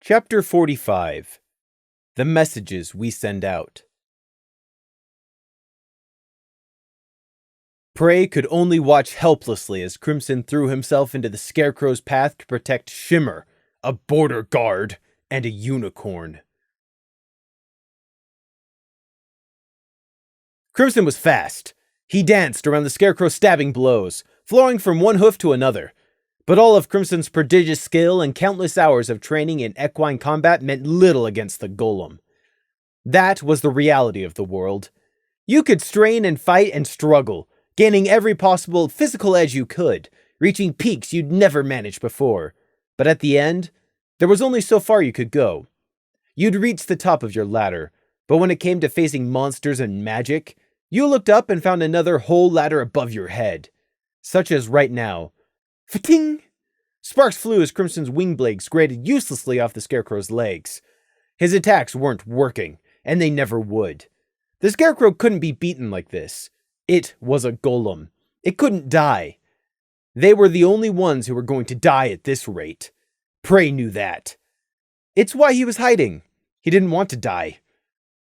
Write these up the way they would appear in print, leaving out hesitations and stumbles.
Chapter 45. The Messages We Send Out. Prey could only watch helplessly as Crimson threw himself into the Scarecrow's path to protect Shimmer, a border guard, and a unicorn. Crimson was fast. He danced around the Scarecrow's stabbing blows, flowing from one hoof to another. But all of Crimson's prodigious skill and countless hours of training in equine combat meant little against the golem. That was the reality of the world. You could strain and fight and struggle, gaining every possible physical edge you could, reaching peaks you'd never managed before. But at the end, there was only so far you could go. You'd reached the top of your ladder, but when it came to facing monsters and magic, you looked up and found another whole ladder above your head. Such as right now. Fa-ting! Sparks flew as Crimson's wing blades grated uselessly off the Scarecrow's legs. His attacks weren't working, and they never would. The Scarecrow couldn't be beaten like this. It was a golem. It couldn't die. They were the only ones who were going to die at this rate. Prey knew that. It's why he was hiding. He didn't want to die.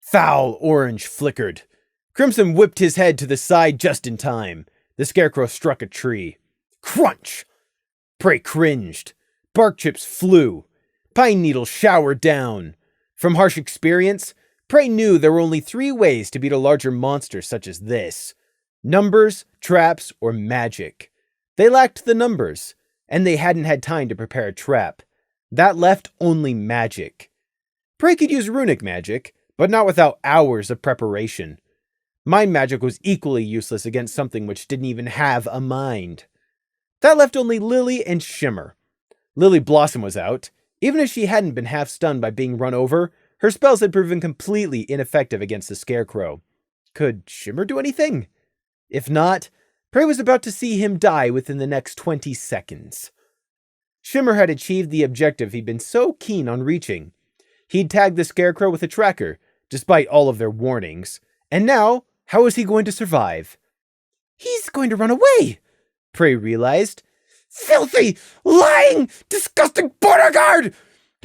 Foul orange flickered. Crimson whipped his head to the side just in time. The Scarecrow struck a tree. Crunch! Prey cringed. Bark chips flew. Pine needles showered down. From harsh experience, Prey knew there were only 3 ways to beat a larger monster such as this. Numbers, traps, or magic. They lacked the numbers, and they hadn't had time to prepare a trap. That left only magic. Prey could use runic magic, but not without hours of preparation. Mind magic was equally useless against something which didn't even have a mind. That left only Lily and Shimmer. Lily Blossom was out. Even if she hadn't been half stunned by being run over, her spells had proven completely ineffective against the Scarecrow. Could Shimmer do anything? If not, Prey was about to see him die within the next 20 seconds. Shimmer had achieved the objective he'd been so keen on reaching. He'd tagged the Scarecrow with a tracker, despite all of their warnings. And now, how was he going to survive? He's going to run away! Prey realized. Filthy, lying, disgusting border guard!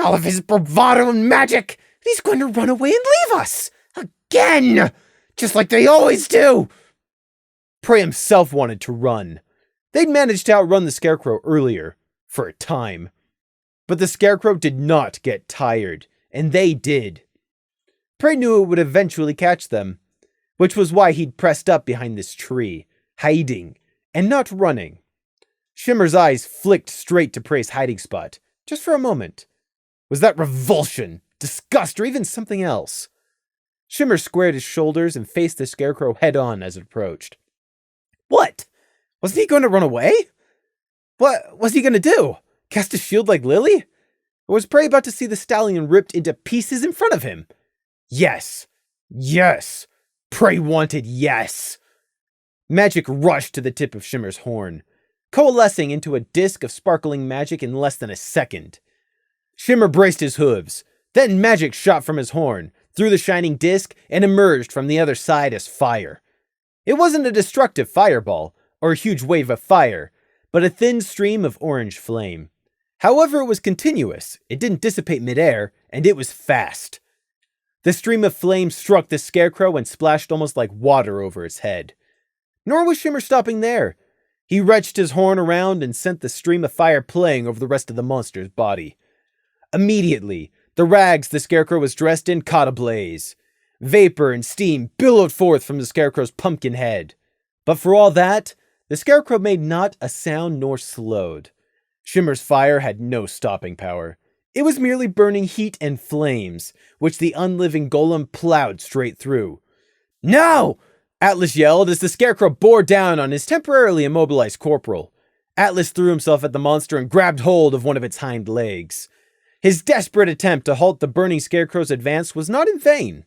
All of his bravado and magic! He's going to run away and leave us! Again! Just like they always do! Prey himself wanted to run. They'd managed to outrun the Scarecrow earlier, for a time. But the Scarecrow did not get tired, and they did. Prey knew it would eventually catch them, which was why he'd pressed up behind this tree, hiding, and not running. Shimmer's eyes flicked straight to Prey's hiding spot, just for a moment. Was that revulsion, disgust, or even something else? Shimmer squared his shoulders and faced the Scarecrow head-on as it approached. What? Wasn't he going to run away? What was he going to do? Cast a shield like Lily? Or was Prey about to see the stallion ripped into pieces in front of him? Yes. Yes. Prey wanted yes. Magic rushed to the tip of Shimmer's horn, coalescing into a disc of sparkling magic in less than a second. Shimmer braced his hooves. Then magic shot from his horn, through the shining disc, and emerged from the other side as fire. It wasn't a destructive fireball, or a huge wave of fire, but a thin stream of orange flame. However, it was continuous, it didn't dissipate midair, and it was fast. The stream of flame struck the Scarecrow and splashed almost like water over its head. Nor was Shimmer stopping there. He wrenched his horn around and sent the stream of fire playing over the rest of the monster's body. Immediately, the rags the Scarecrow was dressed in caught ablaze. Vapor and steam billowed forth from the Scarecrow's pumpkin head. But for all that, the Scarecrow made not a sound nor slowed. Shimmer's fire had no stopping power. It was merely burning heat and flames, which the unliving golem plowed straight through. No! Atlas yelled as the Scarecrow bore down on his temporarily immobilized corporal. Atlas threw himself at the monster and grabbed hold of one of its hind legs. His desperate attempt to halt the burning Scarecrow's advance was not in vain.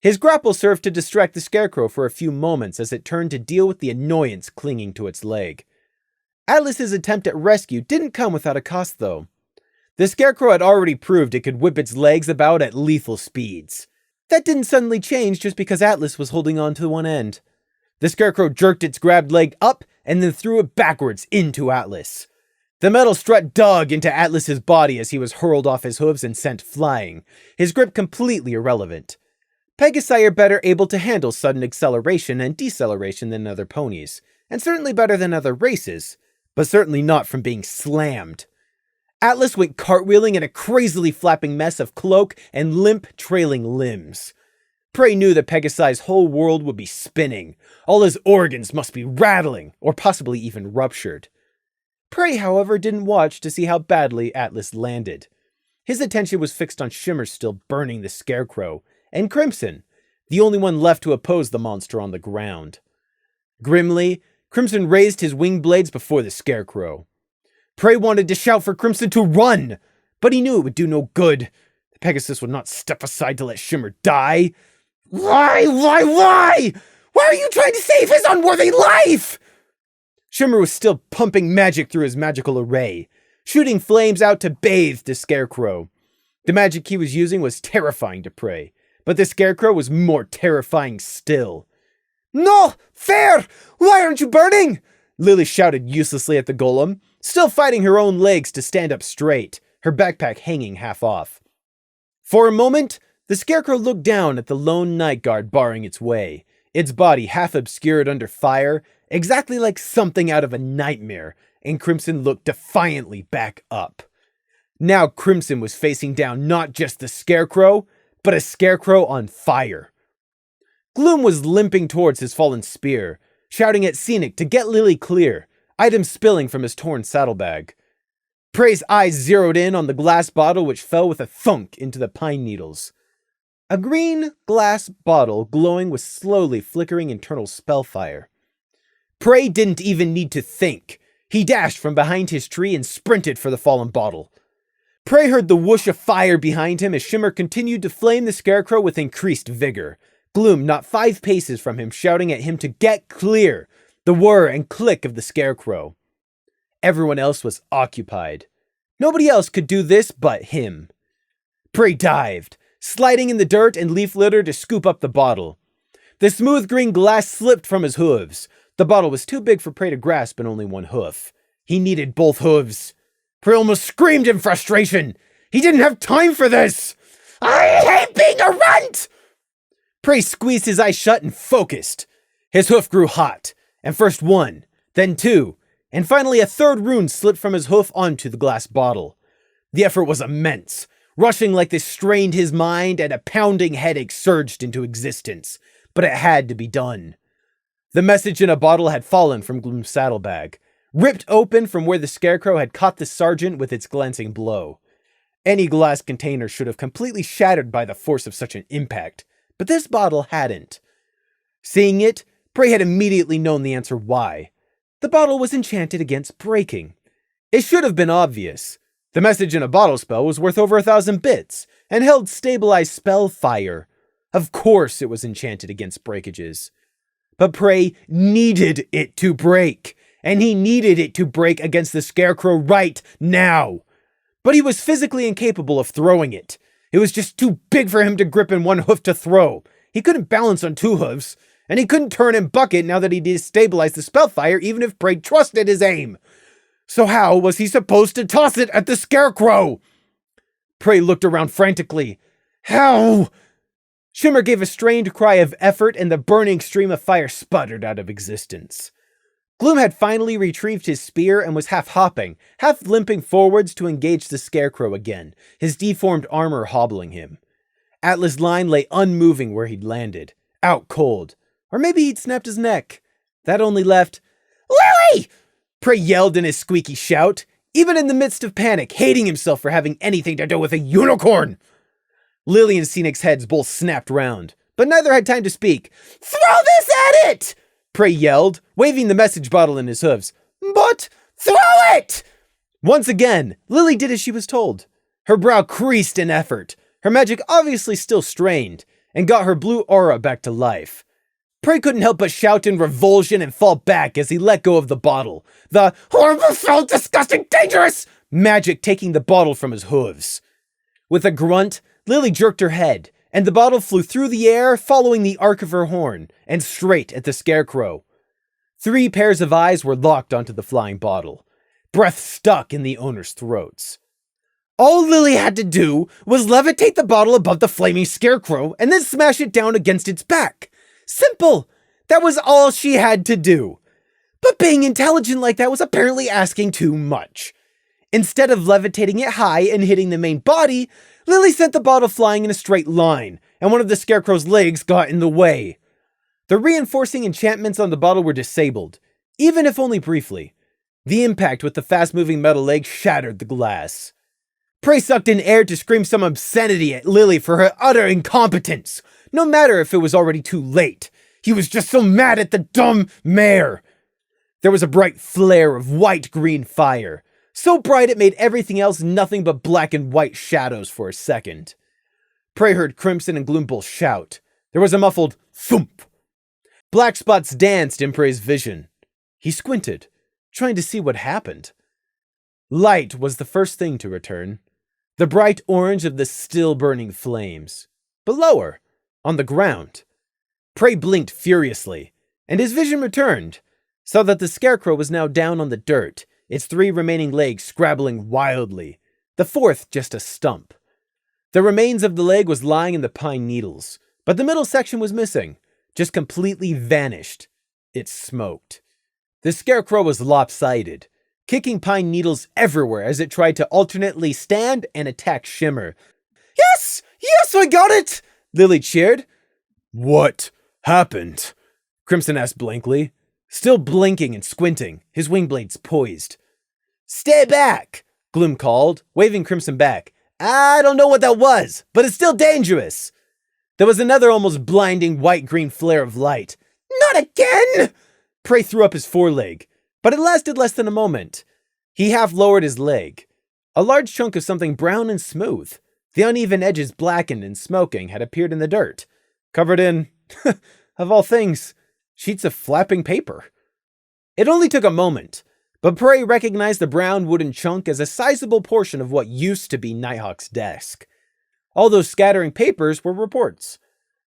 His grapple served to distract the Scarecrow for a few moments as it turned to deal with the annoyance clinging to its leg. Atlas's attempt at rescue didn't come without a cost, though. The Scarecrow had already proved it could whip its legs about at lethal speeds. That didn't suddenly change just because Atlas was holding on to one end. The Scarecrow jerked its grabbed leg up and then threw it backwards into Atlas. The metal strut dug into Atlas's body as he was hurled off his hooves and sent flying, his grip completely irrelevant. Pegasi are better able to handle sudden acceleration and deceleration than other ponies, and certainly better than other races, but certainly not from being slammed. Atlas went cartwheeling in a crazily flapping mess of cloak and limp, trailing limbs. Prey knew that Pegasi's whole world would be spinning. All his organs must be rattling, or possibly even ruptured. Prey, however, didn't watch to see how badly Atlas landed. His attention was fixed on Shimmer still burning the Scarecrow, and Crimson, the only one left to oppose the monster on the ground. Grimly, Crimson raised his wing blades before the Scarecrow. Prey wanted to shout for Crimson to run, but he knew it would do no good. The Pegasus would not step aside to let Shimmer die. Why? Why are you trying to save his unworthy life? Shimmer was still pumping magic through his magical array, shooting flames out to bathe the Scarecrow. The magic he was using was terrifying to Prey, but the Scarecrow was more terrifying still. No! Fair! Why aren't you burning? Lily shouted uselessly at the golem, still fighting her own legs to stand up straight, her backpack hanging half off. For a moment, the Scarecrow looked down at the lone night guard barring its way, its body half obscured under fire, exactly like something out of a nightmare, and Crimson looked defiantly back up. Now Crimson was facing down not just the Scarecrow, but a Scarecrow on fire. Gloom was limping towards his fallen spear, shouting at Scenic to get Lily clear, items spilling from his torn saddlebag. Prey's eyes zeroed in on the glass bottle which fell with a thunk into the pine needles. A green glass bottle glowing with slowly flickering internal spellfire. Prey didn't even need to think. He dashed from behind his tree and sprinted for the fallen bottle. Prey heard the whoosh of fire behind him as Shimmer continued to flame the Scarecrow with increased vigor. Gloom not 5 paces from him, shouting at him to get clear, the whir and click of the Scarecrow. Everyone else was occupied. Nobody else could do this but him. Prey dived, sliding in the dirt and leaf litter to scoop up the bottle. The smooth green glass slipped from his hooves. The bottle was too big for Prey to grasp in only one hoof. He needed both hooves. Prey almost screamed in frustration. He didn't have time for this! I hate being a runt! Prey squeezed his eyes shut and focused. His hoof grew hot, and first 1, then 2, and finally a 3rd rune slipped from his hoof onto the glass bottle. The effort was immense. Rushing like this strained his mind, and a pounding headache surged into existence. But it had to be done. The message in a bottle had fallen from Gloom's saddlebag, ripped open from where the Scarecrow had caught the sergeant with its glancing blow. Any glass container should have completely shattered by the force of such an impact, but this bottle hadn't. Seeing it, Prey had immediately known the answer why. The bottle was enchanted against breaking. It should have been obvious. The message in a bottle spell was worth over 1,000 bits, and held stabilized spell fire. Of course it was enchanted against breakages. But Prey needed it to break, and he needed it to break against the Scarecrow right now. But he was physically incapable of throwing it. It was just too big for him to grip in one hoof to throw. He couldn't balance on 2 hoofs, and he couldn't turn and bucket now that he destabilized the spellfire even if Prey trusted his aim. So how was he supposed to toss it at the Scarecrow? Prey looked around frantically. How? Shimmer gave a strained cry of effort and the burning stream of fire sputtered out of existence. Gloom had finally retrieved his spear and was half hopping, half limping forwards to engage the Scarecrow again, his deformed armor hobbling him. Atlas' line lay unmoving where he'd landed, out cold. Or maybe he'd snapped his neck. That only left... Lily! Prey yelled in his squeaky shout, even in the midst of panic, hating himself for having anything to do with a unicorn. Lily and Scenic's heads both snapped round, but neither had time to speak. Throw this at it! Prey yelled, waving the message bottle in his hooves. But throw it! Once again, Lily did as she was told. Her brow creased in effort, her magic obviously still strained, and got her blue aura back to life. Prey couldn't help but shout in revulsion and fall back as he let go of the bottle. The horrible, foul, disgusting, dangerous magic taking the bottle from his hooves. With a grunt, Lily jerked her head, and the bottle flew through the air, following the arc of her horn, and straight at the Scarecrow. 3 pairs of eyes were locked onto the flying bottle. breath stuck in the owners' throats. All Lily had to do was levitate the bottle above the flaming scarecrow and then smash it down against its back. Simple! That was all she had to do. But being intelligent like that was apparently asking too much. Instead of levitating it high and hitting the main body, Lily sent the bottle flying in a straight line, and one of the scarecrow's legs got in the way. The reinforcing enchantments on the bottle were disabled, even if only briefly. The impact with the fast-moving metal leg shattered the glass. Prey sucked in air to scream some obscenity at Lily for her utter incompetence, no matter if it was already too late. He was just so mad at the dumb mare. There was a bright flare of white-green fire, so bright it made everything else nothing but black and white shadows for a second. Prey heard Crimson and Gloombull shout. There was a muffled thump. Black spots danced in Prey's vision. He squinted, trying to see what happened. Light was the first thing to return. The bright orange of the still-burning flames. But lower, on the ground. Prey blinked furiously, and his vision returned, so that the scarecrow was now down on the dirt, its 3 remaining legs scrabbling wildly, the 4th just a stump. The remains of the leg was lying in the pine needles, but the middle section was missing, just completely vanished. It smoked. The scarecrow was lopsided, kicking pine needles everywhere as it tried to alternately stand and attack Shimmer. Yes! Yes, I got it! Lily cheered. What happened? Crimson asked blankly, still blinking and squinting, his wing blades poised. Stay back, Gloom called, waving Crimson back. I don't know what that was, but it's still dangerous. There was another almost blinding white-green flare of light. Not again! Prey threw up his foreleg, but it lasted less than a moment. He half lowered his leg. A large chunk of something brown and smooth, the uneven edges blackened and smoking, had appeared in the dirt, covered in, of all things, sheets of flapping paper. It only took a moment, but Prey recognized the brown wooden chunk as a sizable portion of what used to be Nighthawk's desk. All those scattering papers were reports.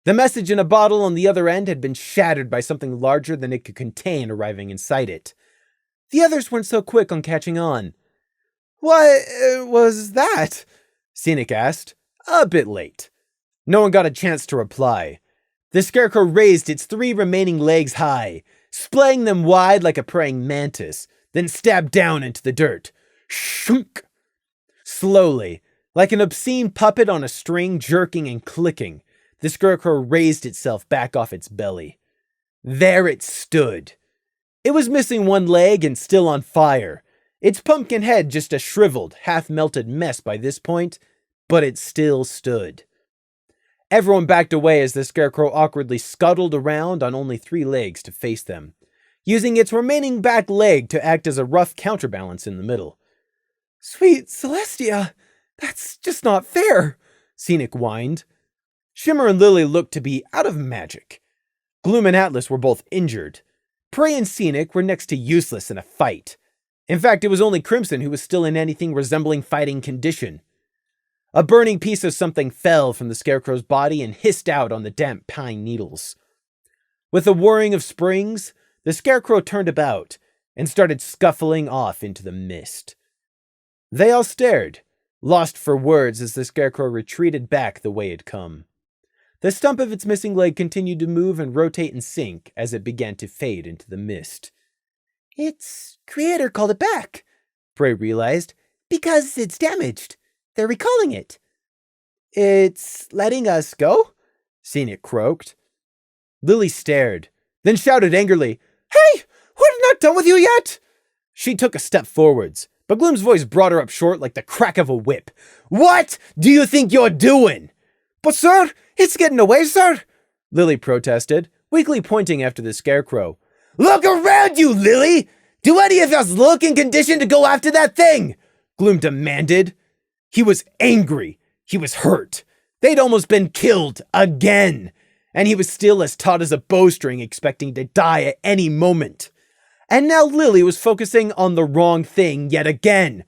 The message in a bottle on the other end had been shattered by something larger than it could contain arriving inside it. The others weren't so quick on catching on. What was that? Scenic asked, a bit late. No one got a chance to reply. The scarecrow raised its 3 remaining legs high, splaying them wide like a praying mantis, then stabbed down into the dirt. Shunk! Slowly, like an obscene puppet on a string jerking and clicking, the scarecrow raised itself back off its belly. There it stood. It was missing 1 leg and still on fire, its pumpkin head just a shriveled, half-melted mess by this point, but it still stood. Everyone backed away as the scarecrow awkwardly scuttled around on only 3 legs to face them, using its remaining back leg to act as a rough counterbalance in the middle. Sweet Celestia, that's just not fair, Scenic whined. Shimmer and Lily looked to be out of magic. Gloom and Atlas were both injured. Prey and Scenic were next to useless in a fight. In fact, it was only Crimson who was still in anything resembling fighting condition. A burning piece of something fell from the scarecrow's body and hissed out on the damp pine needles. With a whirring of springs, the scarecrow turned about and started scuffling off into the mist. They all stared, lost for words as the scarecrow retreated back the way it'd come. The stump of its missing leg continued to move and rotate and sink as it began to fade into the mist. Its creator called it back, Prey realized, because it's damaged. They're recalling it. It's letting us go? Scenic croaked. Lily stared, then shouted angrily, Hey, we're not done with you yet! She took a step forwards, but Gloom's voice brought her up short like the crack of a whip. What do you think you're doing? But sir, it's getting away, sir, Lily protested, weakly pointing after the scarecrow. Look around you, Lily! Do any of us look in condition to go after that thing? Gloom demanded. He was angry. He was hurt. They'd almost been killed again. And he was still as taut as a bowstring, expecting to die at any moment. And now Lily was focusing on the wrong thing yet again.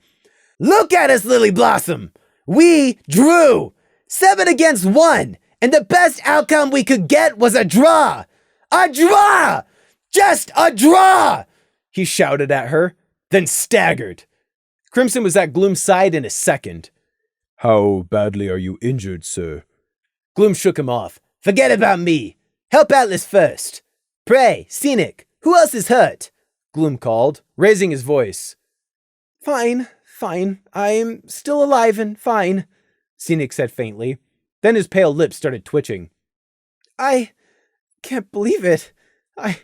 Look at us, Lily Blossom! We drew! 7 against 1, and the best outcome we could get was a draw! A draw! Just a draw! He shouted at her, then staggered. Crimson was at Gloom's side in a second. How badly are you injured, sir? Gloom shook him off. Forget about me. Help Atlas first. Pray, Scenic, who else is hurt? Gloom called, raising his voice. Fine. I'm still alive and fine, Scenic said faintly. Then his pale lips started twitching. I can't believe it. I'm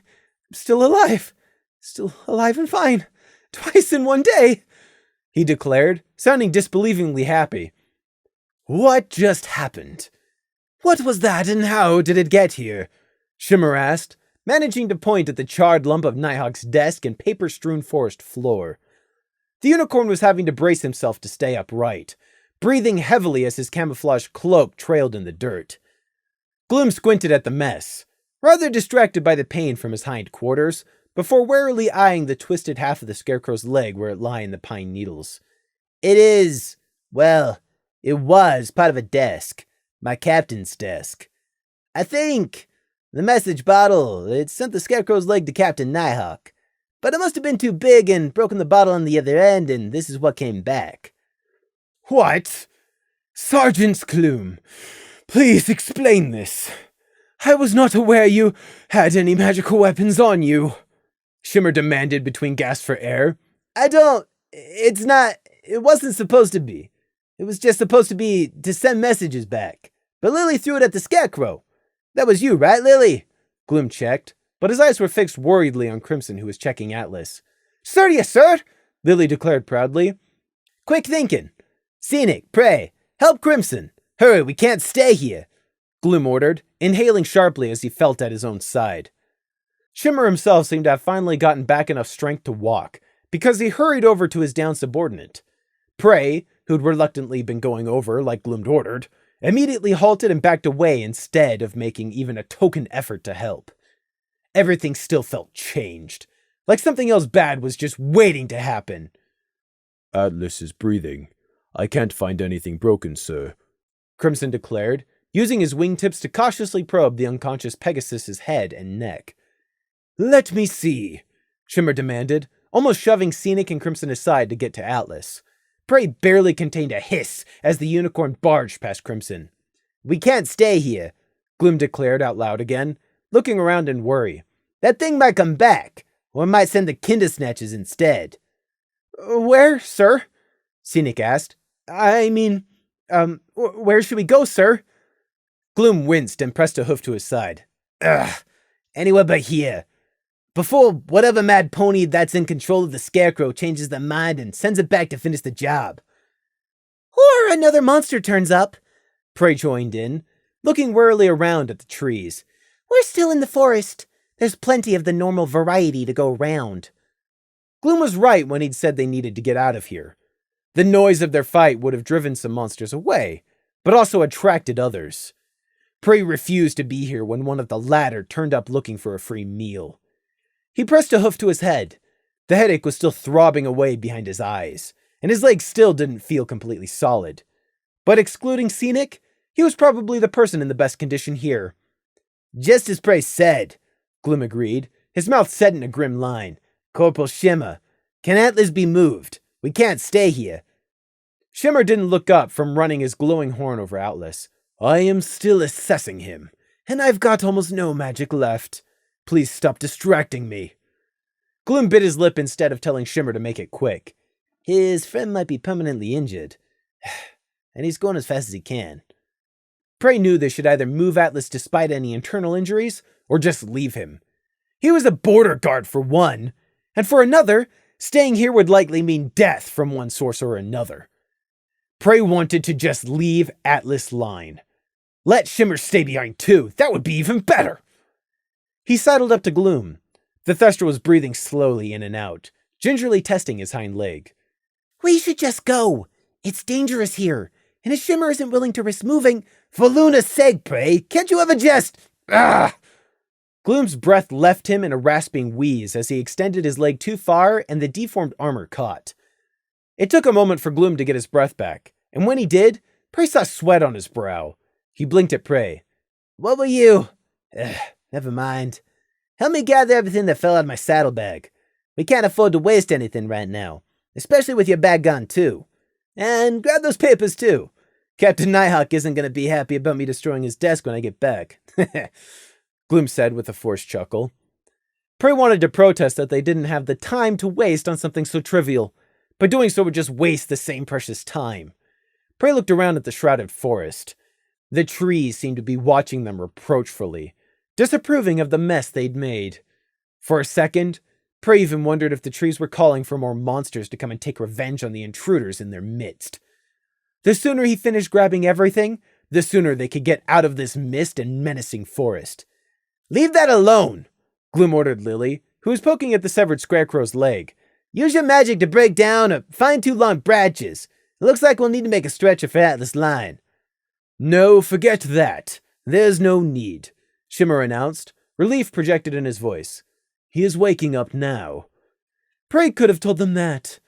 still alive. Still alive and fine. Twice in one day, he declared, sounding disbelievingly happy. What just happened? What was that and how did it get here? Shimmer asked, managing to point at the charred lump of Nighthawk's desk and paper-strewn forest floor. The unicorn was having to brace himself to stay upright, breathing heavily as his camouflage cloak trailed in the dirt. Gloom squinted at the mess, rather distracted by the pain from his hind quarters, before warily eyeing the twisted half of the scarecrow's leg where it lay in the pine needles. It was part of a desk, my captain's desk. I think the message bottle, it sent the scarecrow's leg to Captain Nighthawk. But it must have been too big and broken the bottle on the other end, and this is what came back. What? Sergeant Gloom, please explain this. I was not aware you had any magical weapons on you, Shimmer demanded between gasps for air. It wasn't supposed to be. It was just supposed to be to send messages back. But Lily threw it at the scarecrow. That was you, right, Lily? Gloom checked, but his eyes were fixed worriedly on Crimson, who was checking Atlas. Yes, sir, Lily declared proudly. Quick thinking. Scenic, pray, help Crimson. Hurry, we can't stay here, Gloom ordered, inhaling sharply as he felt at his own side. Shimmer himself seemed to have finally gotten back enough strength to walk, because he hurried over to his down subordinate. Prey, who'd reluctantly been going over like Gloom ordered, immediately halted and backed away instead of making even a token effort to help. Everything still felt changed, like something else bad was just waiting to happen. Atlas is breathing. I can't find anything broken, sir, Crimson declared, using his wingtips to cautiously probe the unconscious Pegasus's head and neck. Let me see, Shimmer demanded, almost shoving Scenic and Crimson aside to get to Atlas. Prey barely contained a hiss as the unicorn barged past Crimson. We can't stay here, Gloom declared out loud again, looking around in worry. That thing might come back, or might send the Kindersnatches instead. Where, sir? Scenic asked. Where should we go, sir? Gloom winced and pressed a hoof to his side. Anywhere but here. Before whatever mad pony that's in control of the scarecrow changes their mind and sends it back to finish the job. Or another monster turns up, Prey joined in, looking warily around at the trees. We're still in the forest. There's plenty of the normal variety to go round. Gloom was right when he'd said they needed to get out of here. The noise of their fight would have driven some monsters away, but also attracted others. Prey refused to be here when one of the latter turned up looking for a free meal. He pressed a hoof to his head. The headache was still throbbing away behind his eyes, and his legs still didn't feel completely solid. But excluding Scenic, he was probably the person in the best condition here. Just as Prey said, Gloom agreed, his mouth set in a grim line. Corporal Shimmer, can Atlas be moved? We can't stay here. Shimmer didn't look up from running his glowing horn over Atlas. I am still assessing him, and I've got almost no magic left. Please stop distracting me. Gloom bit his lip instead of telling Shimmer to make it quick. His friend might be permanently injured, and he's going as fast as he can. Prey knew they should either move Atlas despite any internal injuries, or just leave him. He was a border guard for one, and for another, staying here would likely mean death from one source or another. Prey wanted to just leave Atlas line. Let Shimmer stay behind too, that would be even better. He sidled up to Gloom. The Thester was breathing slowly in and out, gingerly testing his hind leg. We should just go. It's dangerous here, and if Shimmer isn't willing to risk moving, for Luna's sake, Prey, can't you ever just... Gloom's breath left him in a rasping wheeze as he extended his leg too far and the deformed armor caught. It took a moment for Gloom to get his breath back, and when he did, Prey saw sweat on his brow. He blinked at Prey. What were you? Never mind. Help me gather everything that fell out of my saddlebag. We can't afford to waste anything right now, especially with your bag gone too. And grab those papers too. Captain Nighthawk isn't going to be happy about me destroying his desk when I get back. Gloom said with a forced chuckle. Prey wanted to protest that they didn't have the time to waste on something so trivial, but doing so would just waste the same precious time. Prey looked around at the shrouded forest. The trees seemed to be watching them reproachfully, disapproving of the mess they'd made. For a second, Prey even wondered if the trees were calling for more monsters to come and take revenge on the intruders in their midst. The sooner he finished grabbing everything, the sooner they could get out of this mist and menacing forest. "Leave that alone!" Gloom ordered Lily, who was poking at the severed scarecrow's leg. "Use your magic to break down or find two long branches. It looks like we'll need to make a stretcher for Atlas' line." "No, forget that. There's no need," Shimmer announced, relief projected in his voice. "He is waking up now." Prey could have told them that.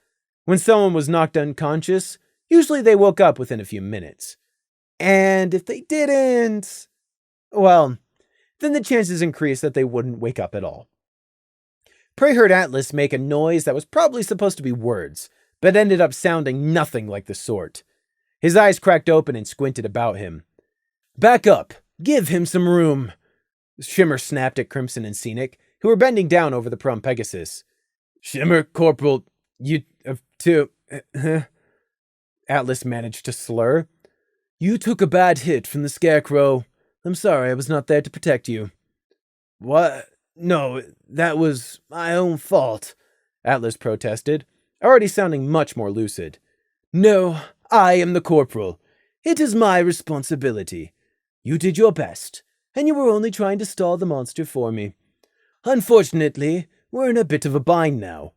When someone was knocked unconscious, usually they woke up within a few minutes. And if they didn't, well, then the chances increased that they wouldn't wake up at all. Prey heard Atlas make a noise that was probably supposed to be words, but ended up sounding nothing like the sort. His eyes cracked open and squinted about him. "Back up! Give him some room!" Shimmer snapped at Crimson and Scenic, who were bending down over the prone Pegasus. "Shimmer, Corporal, you have to..." Atlas managed to slur. "You took a bad hit from the Scarecrow. I'm sorry I was not there to protect you." "What? No, that was my own fault," Atlas protested, already sounding much more lucid. "No, I am the Corporal. It is my responsibility. You did your best, and you were only trying to stall the monster for me. Unfortunately, we're in a bit of a bind now."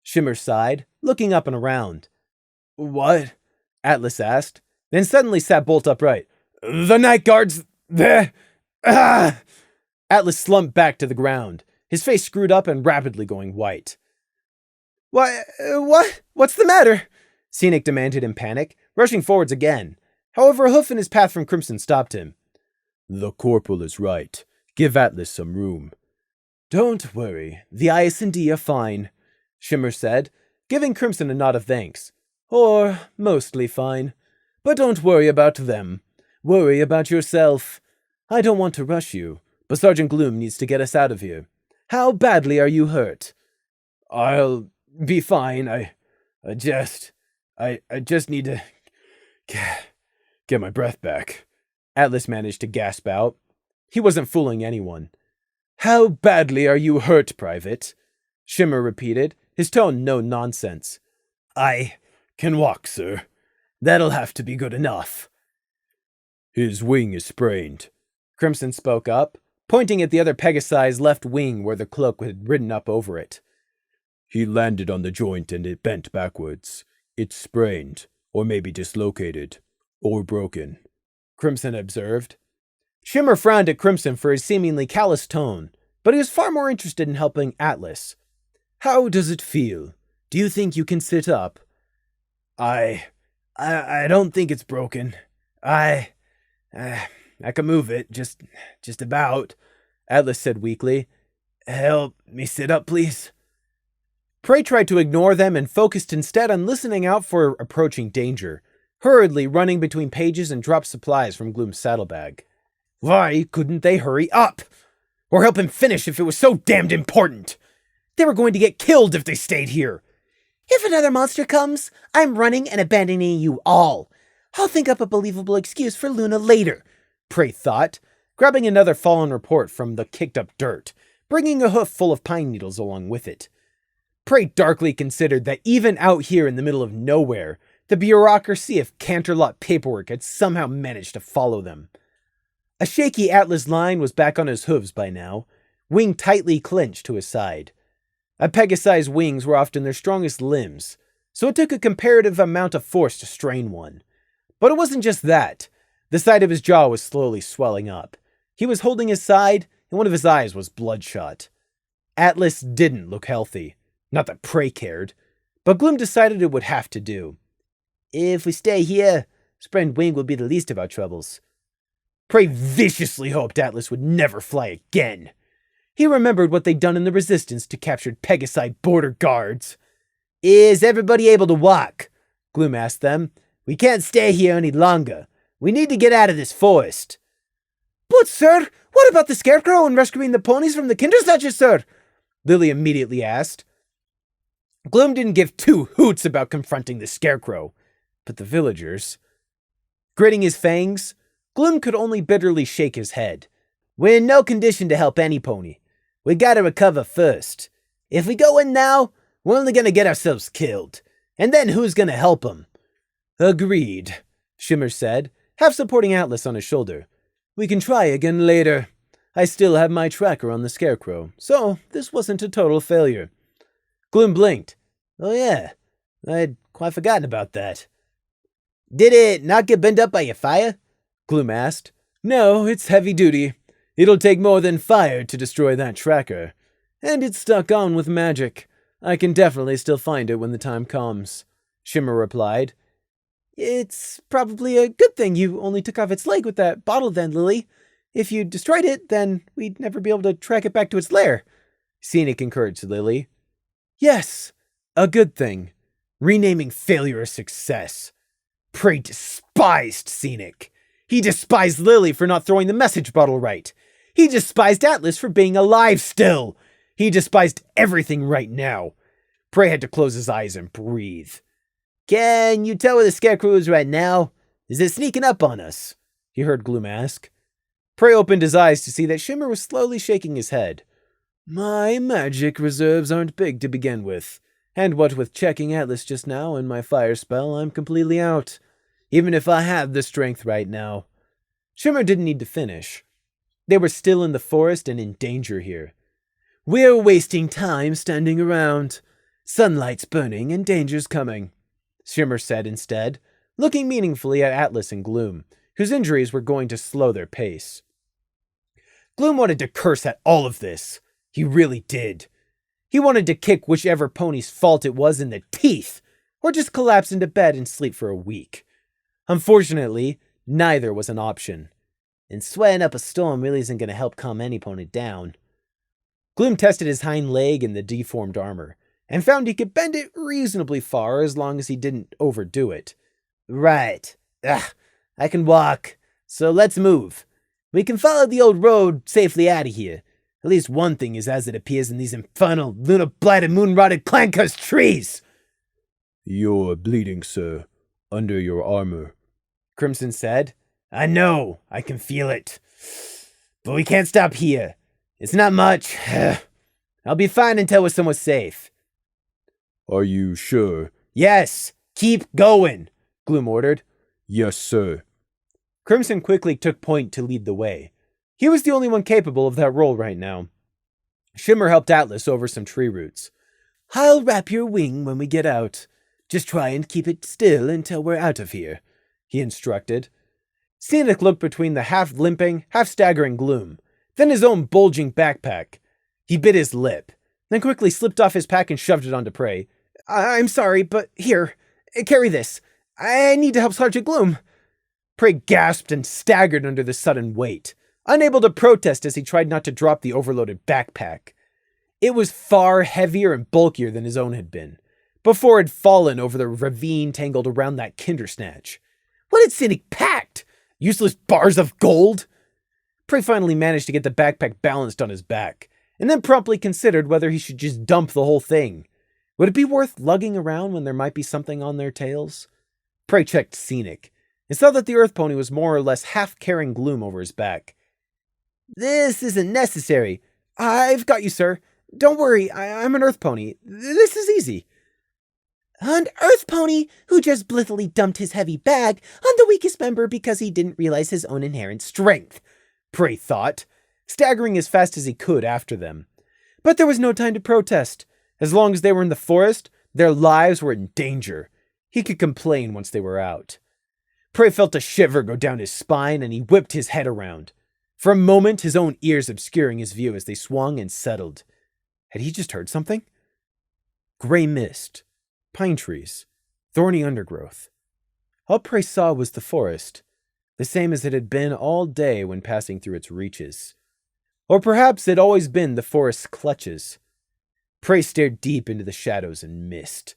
Shimmer sighed, looking up and around. "What?" Atlas asked, then suddenly sat bolt upright. "The night guards, there! Ah!" Atlas slumped back to the ground, his face screwed up and rapidly going white. What? What's the matter?" Scenic demanded in panic, rushing forwards again. However, a hoof in his path from Crimson stopped him. "The Corporal is right. Give Atlas some room." "Don't worry, the IS&D are fine," Shimmer said, giving Crimson a nod of thanks. "Or mostly fine. But don't worry about them. Worry about yourself. I don't want to rush you, but Sergeant Gloom needs to get us out of here. How badly are you hurt?" "I'll be fine. I just need to get my breath back," Atlas managed to gasp out. He wasn't fooling anyone. "How badly are you hurt, Private?" Shimmer repeated, his tone no nonsense. "I can walk, sir. That'll have to be good enough." "His wing is sprained," Crimson spoke up, pointing at the other Pegasi's left wing where the cloak had ridden up over it. "He landed on the joint and it bent backwards. It's sprained, or maybe dislocated, or broken," Crimson observed. Shimmer frowned at Crimson for his seemingly callous tone, but he was far more interested in helping Atlas. "How does it feel? Do you think you can sit up?" I don't think it's broken. I can move it, just about," Atlas said weakly. "Help me sit up, please." Prey tried to ignore them and focused instead on listening out for approaching danger, hurriedly running between pages and dropped supplies from Gloom's saddlebag. Why couldn't they hurry up? Or help him finish if it was so damned important? They were going to get killed if they stayed here. "If another monster comes, I'm running and abandoning you all. I'll think up a believable excuse for Luna later," Prey thought, grabbing another fallen report from the kicked-up dirt, bringing a hoof full of pine needles along with it. Prey darkly considered that even out here in the middle of nowhere, the bureaucracy of Canterlot paperwork had somehow managed to follow them. A shaky Atlas line was back on his hooves by now, wing tightly clenched to his side. A Pegasi's wings were often their strongest limbs, so it took a comparative amount of force to strain one. But it wasn't just that. The side of his jaw was slowly swelling up. He was holding his side, and one of his eyes was bloodshot. Atlas didn't look healthy. Not that Prey cared. But Gloom decided it would have to do. "If we stay here, sprained wing will be the least of our troubles." Prey viciously hoped Atlas would never fly again. He remembered what they'd done in the Resistance to captured Pegasi border guards. Is everybody able to walk? Gloom asked them. We can't stay here any longer. We need to get out of this forest. But, sir, what about the Scarecrow and rescuing the ponies from the Kindersnatchers, sir? Lily immediately asked. Gloom didn't give two hoots about confronting the Scarecrow, but the villagers. Gritting his fangs, Gloom could only bitterly shake his head. We're in no condition to help any pony. We gotta recover first. If we go in now, we're only gonna get ourselves killed. And then who's gonna help them? Agreed, Shimmer said, half supporting Atlas on his shoulder. We can try again later. I still have my tracker on the Scarecrow, so this wasn't a total failure. Gloom blinked. Oh yeah, I'd quite forgotten about that. Did it not get burned up by your fire? Gloom asked. No, it's heavy duty. It'll take more than fire to destroy that tracker. And it's stuck on with magic. I can definitely still find it when the time comes, Shimmer replied. It's probably a good thing you only took off its leg with that bottle then, Lily. If you destroyed it, then we'd never be able to track it back to its lair, Scenic encouraged Lily. Yes, a good thing. Renaming failure a success. Prey despised Scenic. He despised Lily for not throwing the message bottle right. He despised Atlas for being alive still. He despised everything right now. Prey had to close his eyes and breathe. Can you tell where the Scarecrow is right now? Is it sneaking up on us? He heard Gloom ask. Prey opened his eyes to see that Shimmer was slowly shaking his head. My magic reserves aren't big to begin with, and what with checking Atlas just now and my fire spell, I'm completely out. Even if I have the strength right now. Shimmer didn't need to finish. They were still in the forest and in danger here. We're wasting time standing around. Sunlight's burning and danger's coming, Shimmer said instead, looking meaningfully at Atlas and Gloom, whose injuries were going to slow their pace. Gloom wanted to curse at all of this. He really did. He wanted to kick whichever pony's fault it was in the teeth, or just collapse into bed and sleep for a week. Unfortunately, neither was an option. And sweating up a storm really isn't going to help calm any pony down. Gloom tested his hind leg in the deformed armor, and found he could bend it reasonably far as long as he didn't overdo it. Right. I can walk, so let's move. We can follow the old road safely out of here. At least one thing is as it appears in these infernal, luna-blighted, moon-rotted clankers trees. You're bleeding, sir, under your armor, Crimson said. I know, I can feel it. But we can't stop here. It's not much. I'll be fine until we're somewhere safe. Are you sure? Yes, keep going, Gloom ordered. Yes, sir. Crimson quickly took point to lead the way. He was the only one capable of that role right now. Shimmer helped Atlas over some tree roots. I'll wrap your wing when we get out. Just try and keep it still until we're out of here, he instructed. Scenic looked between the half-limping, half-staggering Gloom, then his own bulging backpack. He bit his lip, then quickly slipped off his pack and shoved it onto Prey. I'm sorry, but here, carry this. I need to help Sergeant Gloom. Prey gasped and staggered under the sudden weight, unable to protest as he tried not to drop the overloaded backpack. It was far heavier and bulkier than his own had been, before it had fallen over the ravine tangled around that Kindersnatch. What had Cynic packed? Useless bars of gold? Prey finally managed to get the backpack balanced on his back, and then promptly considered whether he should just dump the whole thing. Would it be worth lugging around when there might be something on their tails? Prey checked Scenic, and saw that the Earth Pony was more or less half carrying Gloom over his back. This isn't necessary. I've got you, sir. Don't worry, I'm an Earth Pony. This is easy. An Earth Pony who just blithely dumped his heavy bag on the weakest member because he didn't realize his own inherent strength, Prey thought, staggering as fast as he could after them. But there was no time to protest. As long as they were in the forest, their lives were in danger. He could complain once they were out. Prey felt a shiver go down his spine and he whipped his head around. For a moment, his own ears obscuring his view as they swung and settled. Had he just heard something? Gray mist, pine trees, thorny undergrowth. All Prey saw was the forest, the same as it had been all day when passing through its reaches. Or perhaps it'd always been the forest's clutches. Prey stared deep into the shadows and missed.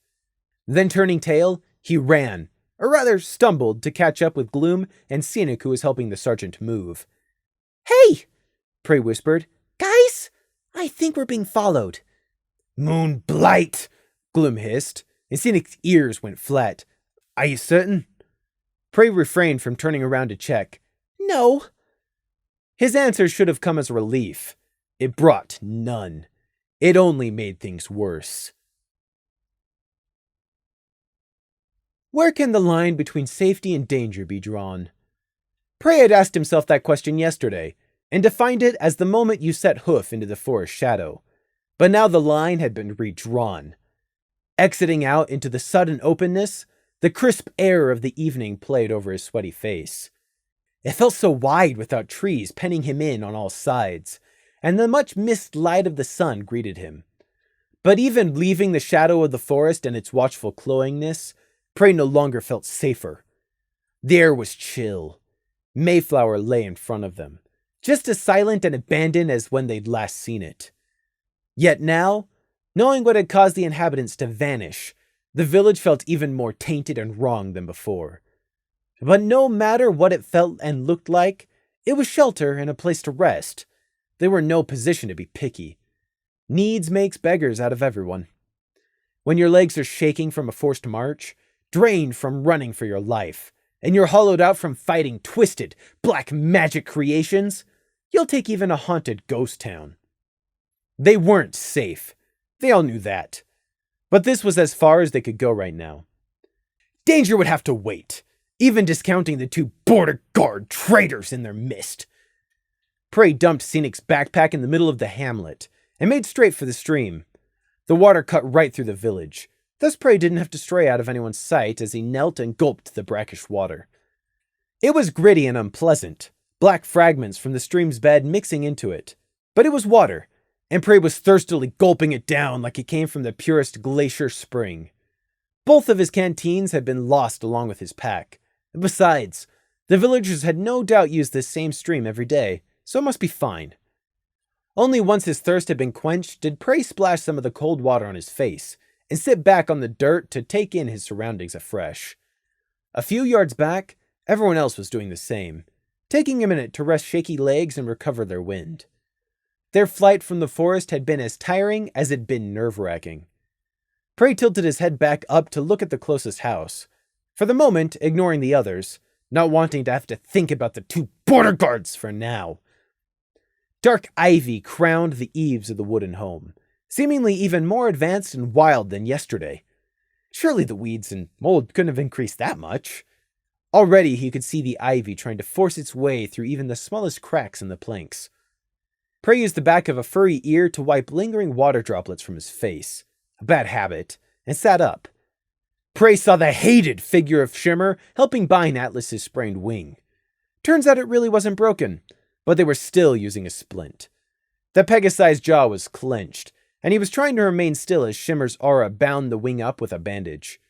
Then turning tail, he ran, or rather stumbled, to catch up with Gloom and Scenic, who was helping the sergeant move. "Hey!" Prey whispered. "Guys, I think we're being followed." "Moon blight!" Gloom hissed, and Scenic's ears went flat. "Are you certain?" Prey refrained from turning around to check. "No." His answer should have come as a relief. It brought none. It only made things worse. Where can the line between safety and danger be drawn? Prey had asked himself that question yesterday, and defined it as the moment you set hoof into the forest shadow. But now the line had been redrawn. Exiting out into the sudden openness, the crisp air of the evening played over his sweaty face. It felt so wide without trees penning him in on all sides, and the much missed light of the sun greeted him. But even leaving the shadow of the forest and its watchful cloyingness, Prey no longer felt safer. The air was chill. Mayflower lay in front of them, just as silent and abandoned as when they'd last seen it. Yet now, knowing what had caused the inhabitants to vanish, the village felt even more tainted and wrong than before. But no matter what it felt and looked like, it was shelter and a place to rest. They were in no position to be picky. Needs makes beggars out of everyone. When your legs are shaking from a forced march, drained from running for your life, and you're hollowed out from fighting twisted, black magic creations, you'll take even a haunted ghost town. They weren't safe. They all knew that. But this was as far as they could go right now. Danger would have to wait, even discounting the two border guard traitors in their midst. Prey dumped Scenic's backpack in the middle of the hamlet and made straight for the stream. The water cut right through the village. Thus Prey didn't have to stray out of anyone's sight as he knelt and gulped the brackish water. It was gritty and unpleasant, black fragments from the stream's bed mixing into it. But it was water, and Prey was thirstily gulping it down like it came from the purest glacier spring. Both of his canteens had been lost along with his pack. Besides, the villagers had no doubt used this same stream every day, so it must be fine. Only once his thirst had been quenched did Prey splash some of the cold water on his face and sit back on the dirt to take in his surroundings afresh. A few yards back, everyone else was doing the same, taking a minute to rest shaky legs and recover their wind. Their flight from the forest had been as tiring as it'd been nerve-wracking. Prey tilted his head back up to look at the closest house, for the moment ignoring the others, not wanting to have to think about the two border guards for now. Dark ivy crowned the eaves of the wooden home, seemingly even more advanced and wild than yesterday. Surely the weeds and mold couldn't have increased that much. Already he could see the ivy trying to force its way through even the smallest cracks in the planks. Prey used the back of a furry ear to wipe lingering water droplets from his face, a bad habit, and sat up. Prey saw the hated figure of Shimmer helping bind Atlas's sprained wing. Turns out it really wasn't broken, but they were still using a splint. The Pegasi's jaw was clenched, and he was trying to remain still as Shimmer's aura bound the wing up with a bandage.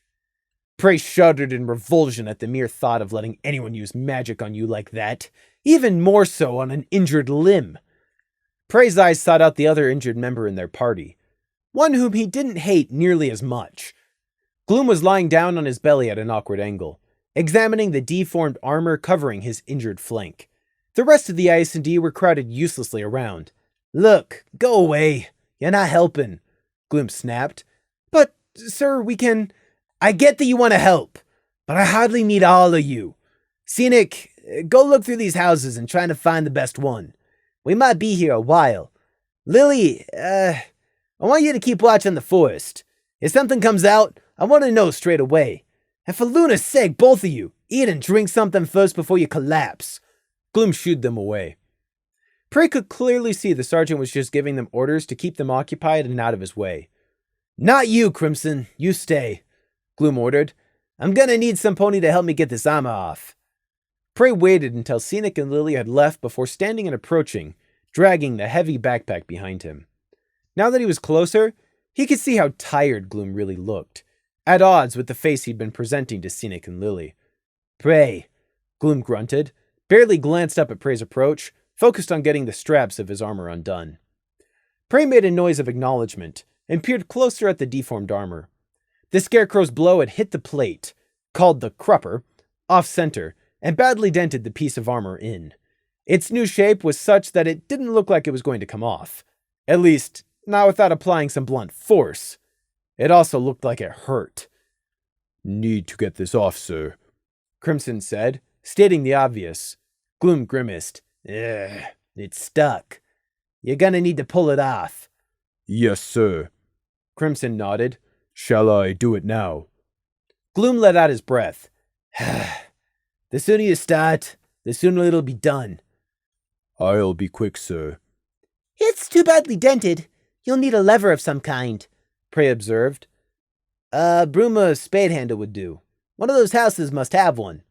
Prey shuddered in revulsion at the mere thought of letting anyone use magic on you like that, even more so on an injured limb. Prey's eyes sought out the other injured member in their party, one whom he didn't hate nearly as much. Gloom was lying down on his belly at an awkward angle, examining the deformed armor covering his injured flank. The rest of the IS&D were crowded uselessly around. "Look, go away. You're not helping," Gloom snapped. "But, sir, we can—" "I get that you want to help, but I hardly need all of you. Scenic, go look through these houses and try to find the best one. We might be here a while. Lily, I want you to keep watch on the forest. If something comes out, I want to know straight away. And for Luna's sake, both of you, eat and drink something first before you collapse." Gloom shooed them away. Prey could clearly see the sergeant was just giving them orders to keep them occupied and out of his way. "Not you, Crimson. You stay," Gloom ordered. "I'm gonna need some pony to help me get this armor off." Prey waited until Scenic and Lily had left before standing and approaching, dragging the heavy backpack behind him. Now that he was closer, he could see how tired Gloom really looked, at odds with the face he'd been presenting to Scenic and Lily. "Prey," Gloom grunted, barely glanced up at Prey's approach, focused on getting the straps of his armor undone. Prey made a noise of acknowledgement and peered closer at the deformed armor. The Scarecrow's blow had hit the plate, called the crupper, off-center, and badly dented the piece of armor in. Its new shape was such that it didn't look like it was going to come off. At least, not without applying some blunt force. It also looked like it hurt. Need to get this off, sir, Crimson said, stating the obvious. Gloom grimaced. It's stuck. You're gonna need to pull it off. Yes, sir. Crimson nodded. Shall I do it now? Gloom let out his breath. The sooner you start, the sooner it'll be done. I'll be quick, sir. It's too badly dented. You'll need a lever of some kind, Prey observed. A broom or spade handle would do. One of those houses must have one,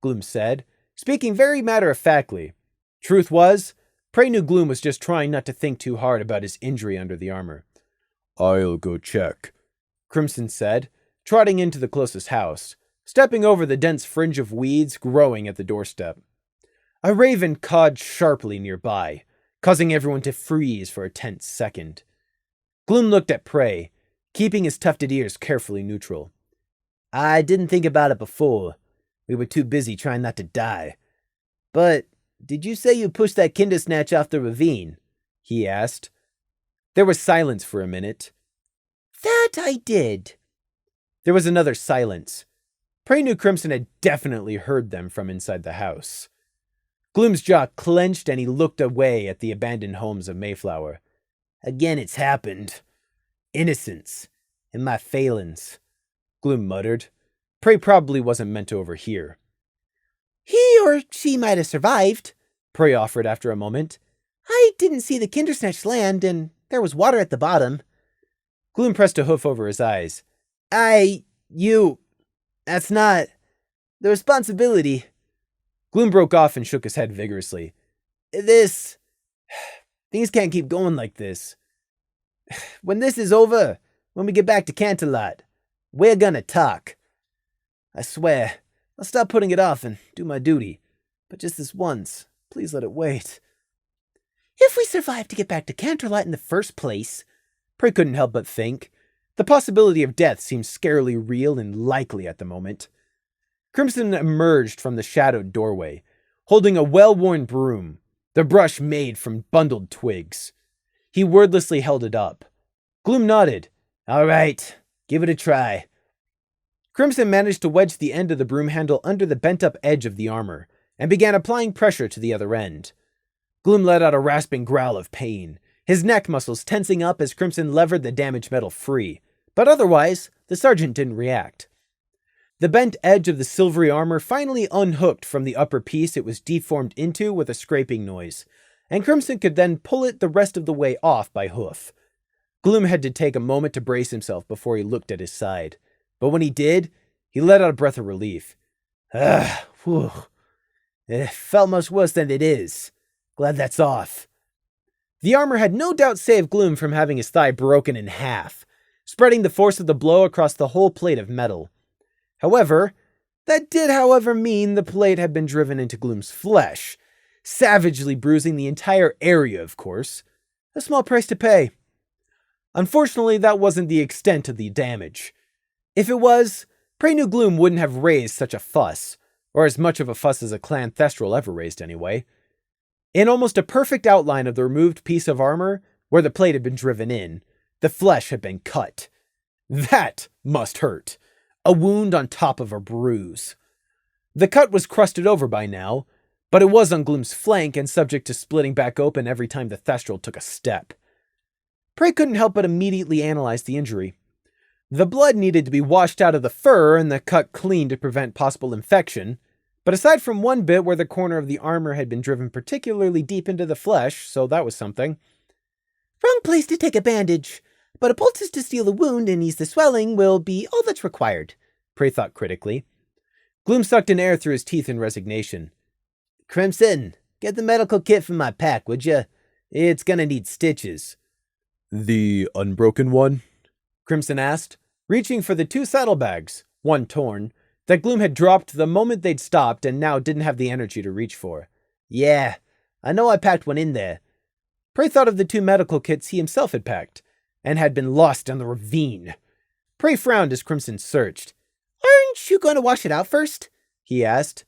Gloom said, speaking very matter-of-factly. Truth was, Prey knew Gloom was just trying not to think too hard about his injury under the armor. I'll go check, Crimson said, trotting into the closest house, stepping over the dense fringe of weeds growing at the doorstep. A raven cawed sharply nearby, causing everyone to freeze for a tense second. Gloom looked at Prey, keeping his tufted ears carefully neutral. I didn't think about it before. We were too busy trying not to die. But did you say you pushed that Kindersnatch off the ravine? He asked. There was silence for a minute. That I did. There was another silence. Prey knew Crimson had definitely heard them from inside the house. Gloom's jaw clenched and he looked away at the abandoned homes of Mayflower. Again it's happened. Innocence. And my failings. Gloom muttered. Prey probably wasn't meant to overhear. He or she might have survived, Prey offered after a moment. I didn't see the Kindersnatch land, and there was water at the bottom. Gloom pressed a hoof over his eyes. That's not the responsibility. Gloom broke off and shook his head vigorously. Things can't keep going like this. When this is over, when we get back to Canterlot, we're gonna talk. I swear, I'll stop putting it off and do my duty. But just this once, please let it wait. If we survive to get back to Canterlot in the first place, Prey couldn't help but think. The possibility of death seemed scarily real and likely at the moment. Crimson emerged from the shadowed doorway, holding a well-worn broom, the brush made from bundled twigs. He wordlessly held it up. Gloom nodded. All right, give it a try. Crimson managed to wedge the end of the broom handle under the bent-up edge of the armor, and began applying pressure to the other end. Gloom let out a rasping growl of pain, his neck muscles tensing up as Crimson levered the damaged metal free, but otherwise, the sergeant didn't react. The bent edge of the silvery armor finally unhooked from the upper piece it was deformed into with a scraping noise, and Crimson could then pull it the rest of the way off by hoof. Gloom had to take a moment to brace himself before he looked at his side, but when he did, he let out a breath of relief. Whew. It felt much worse than it is. Glad that's off. The armor had no doubt saved Gloom from having his thigh broken in half, spreading the force of the blow across the whole plate of metal. However, that did mean the plate had been driven into Gloom's flesh, savagely bruising the entire area, of course. A small price to pay. Unfortunately, that wasn't the extent of the damage. If it was, Prey knew Gloom wouldn't have raised such a fuss, or as much of a fuss as a clan Thestral ever raised anyway. In almost a perfect outline of the removed piece of armor, where the plate had been driven in, the flesh had been cut. That must hurt. A wound on top of a bruise. The cut was crusted over by now, but it was on Gloom's flank and subject to splitting back open every time the Thestral took a step. Prey couldn't help but immediately analyze the injury. The blood needed to be washed out of the fur and the cut cleaned to prevent possible infection, but aside from one bit where the corner of the armor had been driven particularly deep into the flesh, so that was something. Wrong place to take a bandage, but a poultice to seal the wound and ease the swelling will be all that's required, Prey thought critically. Gloom sucked in air through his teeth in resignation. Crimson, get the medical kit from my pack, would ya? It's gonna need stitches. The unbroken one? Crimson asked, reaching for the 2 saddlebags, one torn, that Gloom had dropped the moment they'd stopped and now didn't have the energy to reach for. Yeah, I know I packed one in there. Prey thought of the 2 medical kits he himself had packed, and had been lost in the ravine. Prey frowned as Crimson searched. Aren't you going to wash it out first? He asked.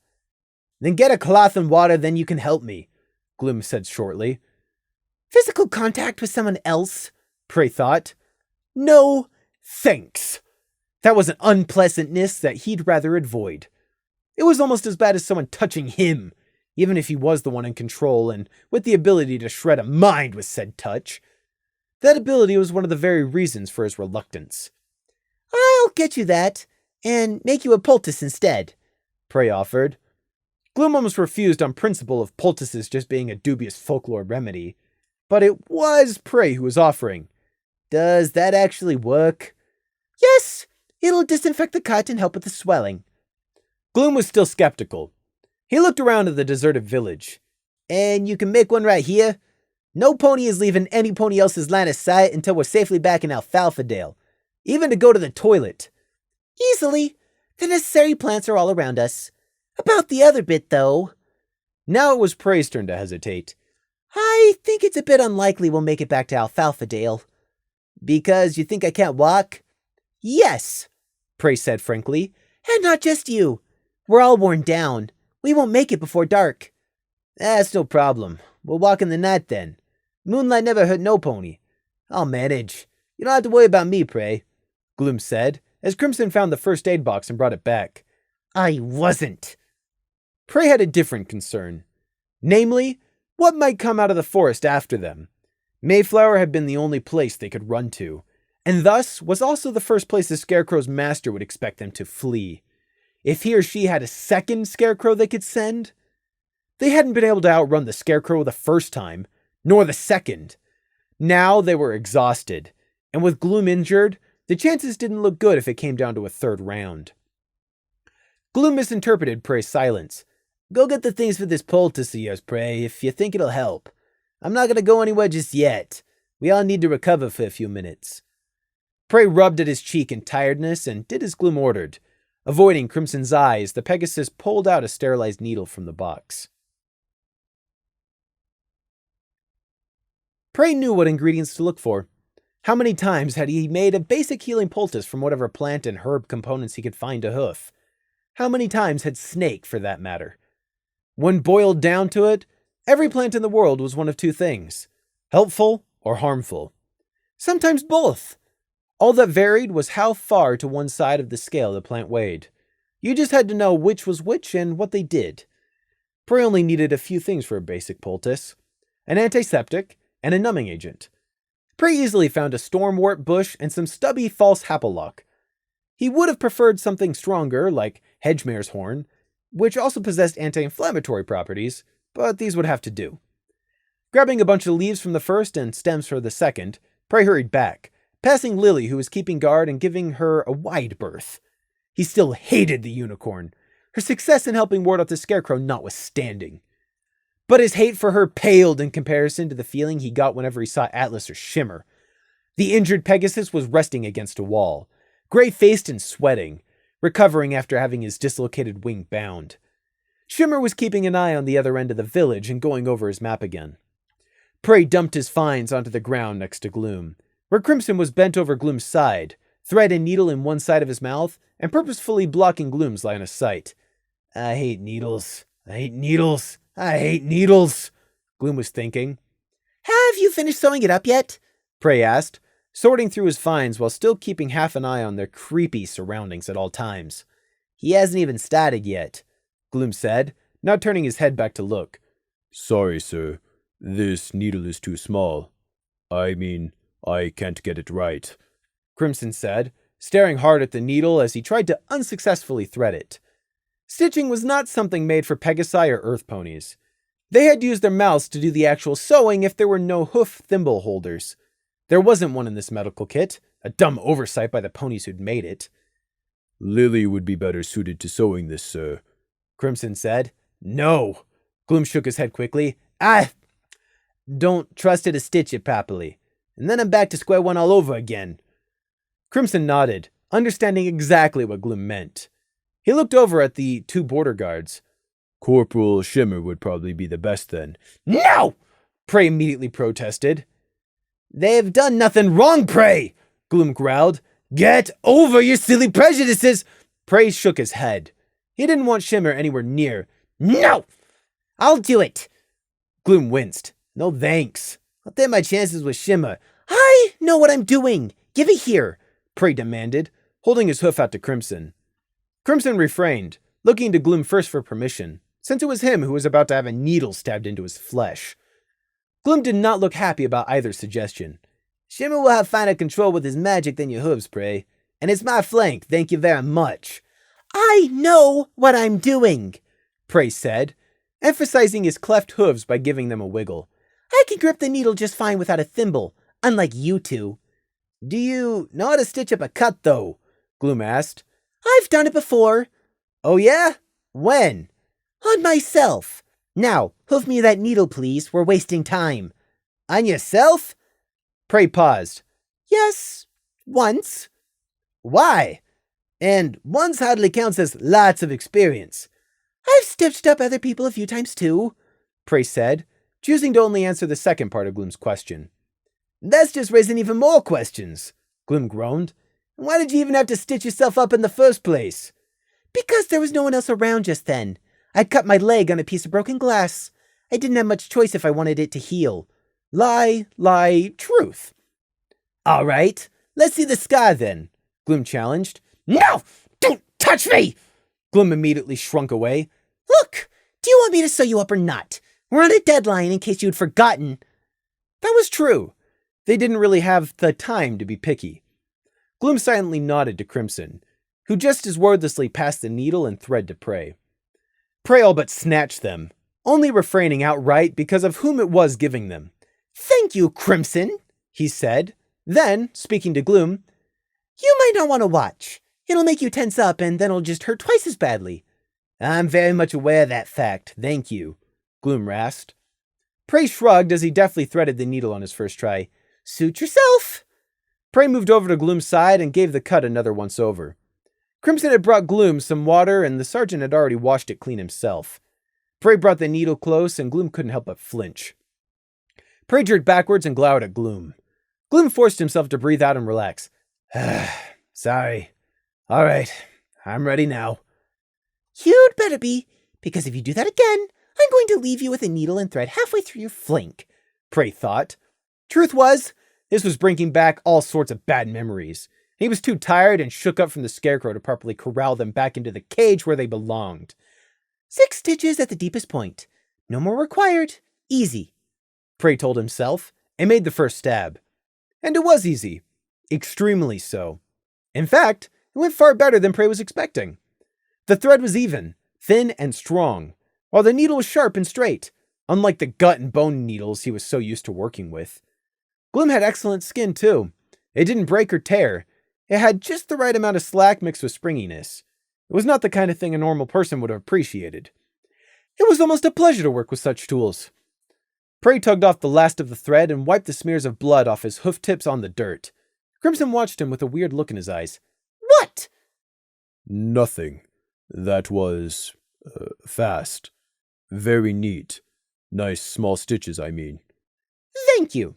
Then get a cloth and water, then you can help me, Gloom said shortly. Physical contact with someone else, Prey thought. No, thanks. That was an unpleasantness that he'd rather avoid. It was almost as bad as someone touching him, even if he was the one in control and with the ability to shred a mind with said touch. That ability was one of the very reasons for his reluctance. I'll get you that, and make you a poultice instead, Prey offered. Gloom almost refused on principle of poultices just being a dubious folklore remedy, but it was Prey who was offering. Does that actually work? Yes, it'll disinfect the cut and help with the swelling. Gloom was still skeptical. He looked around at the deserted village. And you can make one right here? No pony is leaving any pony else's line of sight until we're safely back in Alfalfadale, even to go to the toilet. Easily. The necessary plants are all around us. About the other bit, though. Now it was Prey's turn to hesitate. I think it's a bit unlikely we'll make it back to Alfalfadale. Because you think I can't walk? Yes, Prey said frankly. And not just you. We're all worn down. We won't make it before dark. That's no problem. We'll walk in the night then. Moonlight never hurt no pony. I'll manage. You don't have to worry about me, Prey, Gloom said, as Crimson found the first aid box and brought it back. I wasn't. Prey had a different concern. Namely, what might come out of the forest after them. Mayflower had been the only place they could run to, and thus was also the first place the Scarecrow's master would expect them to flee. If he or she had a second Scarecrow they could send? They hadn't been able to outrun the Scarecrow the first time, nor the second. Now they were exhausted, and with Gloom injured, the chances didn't look good if it came down to a third round. Gloom misinterpreted Prey's silence. Go get the things for this poultice of yours, Prey, if you think it'll help. I'm not going to go anywhere just yet. We all need to recover for a few minutes. Prey rubbed at his cheek in tiredness and did as Gloom ordered. Avoiding Crimson's eyes, the Pegasus pulled out a sterilized needle from the box. Prey knew what ingredients to look for. How many times had he made a basic healing poultice from whatever plant and herb components he could find to hoof? How many times had Snake, for that matter? When boiled down to it, every plant in the world was one of 2 things, helpful or harmful. Sometimes both. All that varied was how far to one side of the scale the plant weighed. You just had to know which was which and what they did. Prey only needed a few things for a basic poultice: an antiseptic and a numbing agent. Prey easily found a stormwort bush and some stubby false happelock. He would have preferred something stronger, like hedgemare's horn, which also possessed anti-inflammatory properties, but these would have to do. Grabbing a bunch of leaves from the first and stems for the second, Prey hurried back, passing Lily, who was keeping guard and giving her a wide berth. He still hated the unicorn, her success in helping ward off the Scarecrow notwithstanding. But his hate for her paled in comparison to the feeling he got whenever he saw Atlas or Shimmer. The injured Pegasus was resting against a wall, gray-faced and sweating, recovering after having his dislocated wing bound. Shimmer was keeping an eye on the other end of the village and going over his map again. Prey dumped his finds onto the ground next to Gloom, where Crimson was bent over Gloom's side, thread and needle in one side of his mouth, and purposefully blocking Gloom's line of sight. I hate needles. I hate needles. I hate needles, Gloom was thinking. Have you finished sewing it up yet? Prey asked, sorting through his finds while still keeping half an eye on their creepy surroundings at all times. He hasn't even started yet, Gloom said, not turning his head back to look. Sorry, sir. This needle is too small. I can't get it right, Crimson said, staring hard at the needle as he tried to unsuccessfully thread it. Stitching was not something made for Pegasi or Earth ponies. They had to use their mouths to do the actual sewing if there were no hoof thimble holders. There wasn't one in this medical kit, a dumb oversight by the ponies who'd made it. Lily would be better suited to sewing this, sir, Crimson said. No. Gloom shook his head quickly. Don't trust her to stitch it properly. And then I'm back to square one all over again. Crimson nodded, understanding exactly what Gloom meant. He looked over at the 2 border guards. Corporal Shimmer would probably be the best then. No! Prey immediately protested. They've done nothing wrong, Prey! Gloom growled. Get over your silly prejudices! Prey shook his head. He didn't want Shimmer anywhere near. No! I'll do it! Gloom winced. No thanks. I'll take my chances with Shimmer. I know what I'm doing! Give it here! Prey demanded, holding his hoof out to Crimson. Crimson refrained, looking to Gloom first for permission, since it was him who was about to have a needle stabbed into his flesh. Gloom did not look happy about either suggestion. Shimmer will have finer control with his magic than your hooves, Prey. And it's my flank, thank you very much. I know what I'm doing, Prey said, emphasizing his cleft hooves by giving them a wiggle. I can grip the needle just fine without a thimble, unlike you two. Do you know how to stitch up a cut, though? Gloom asked. I've done it before. Oh yeah? When? On myself. Now, hoof me that needle, please. We're wasting time. On yourself? Prey paused. Yes, once. Why? And once hardly counts as lots of experience. I've stitched up other people a few times too, Prey said, choosing to only answer the second part of Gloom's question. That's just raising even more questions, Gloom groaned. Why did you even have to stitch yourself up in the first place? Because there was no one else around just then. I'd cut my leg on a piece of broken glass. I didn't have much choice if I wanted it to heal. Lie, truth. All right, let's see the scar then, Gloom challenged. No! Don't touch me! Gloom immediately shrunk away. Look, do you want me to sew you up or not? We're on a deadline in case you'd forgotten. That was true. They didn't really have the time to be picky. Gloom silently nodded to Crimson, who just as wordlessly passed the needle and thread to Prey. Prey all but snatched them, only refraining outright because of whom it was giving them. Thank you, Crimson, he said. Then, speaking to Gloom, you might not want to watch. It'll make you tense up and then it'll just hurt twice as badly. I'm very much aware of that fact, thank you, Gloom rasped. Prey shrugged as he deftly threaded the needle on his first try. Suit yourself. Prey moved over to Gloom's side and gave the cut another once over. Crimson had brought Gloom some water and the sergeant had already washed it clean himself. Prey brought the needle close and Gloom couldn't help but flinch. Prey jerked backwards and glowered at Gloom. Gloom forced himself to breathe out and relax. Sorry. All right, I'm ready now. You'd better be, because if you do that again, I'm going to leave you with a needle and thread halfway through your flank, Prey thought. Truth was, this was bringing back all sorts of bad memories. He was too tired and shook up from the scarecrow to properly corral them back into the cage where they belonged. 6 stitches at the deepest point. No more required. Easy, Prey told himself, and made the first stab. And it was easy. Extremely so. In fact, it went far better than Prey was expecting. The thread was even, thin and strong, while the needle was sharp and straight, unlike the gut and bone needles he was so used to working with. Gloom had excellent skin, too. It didn't break or tear. It had just the right amount of slack mixed with springiness. It was not the kind of thing a normal person would have appreciated. It was almost a pleasure to work with such tools. Prey tugged off the last of the thread and wiped the smears of blood off his hoof tips on the dirt. Crimson watched him with a weird look in his eyes. What? Nothing. That was, fast. Very neat. Nice small stitches, I mean. Thank you,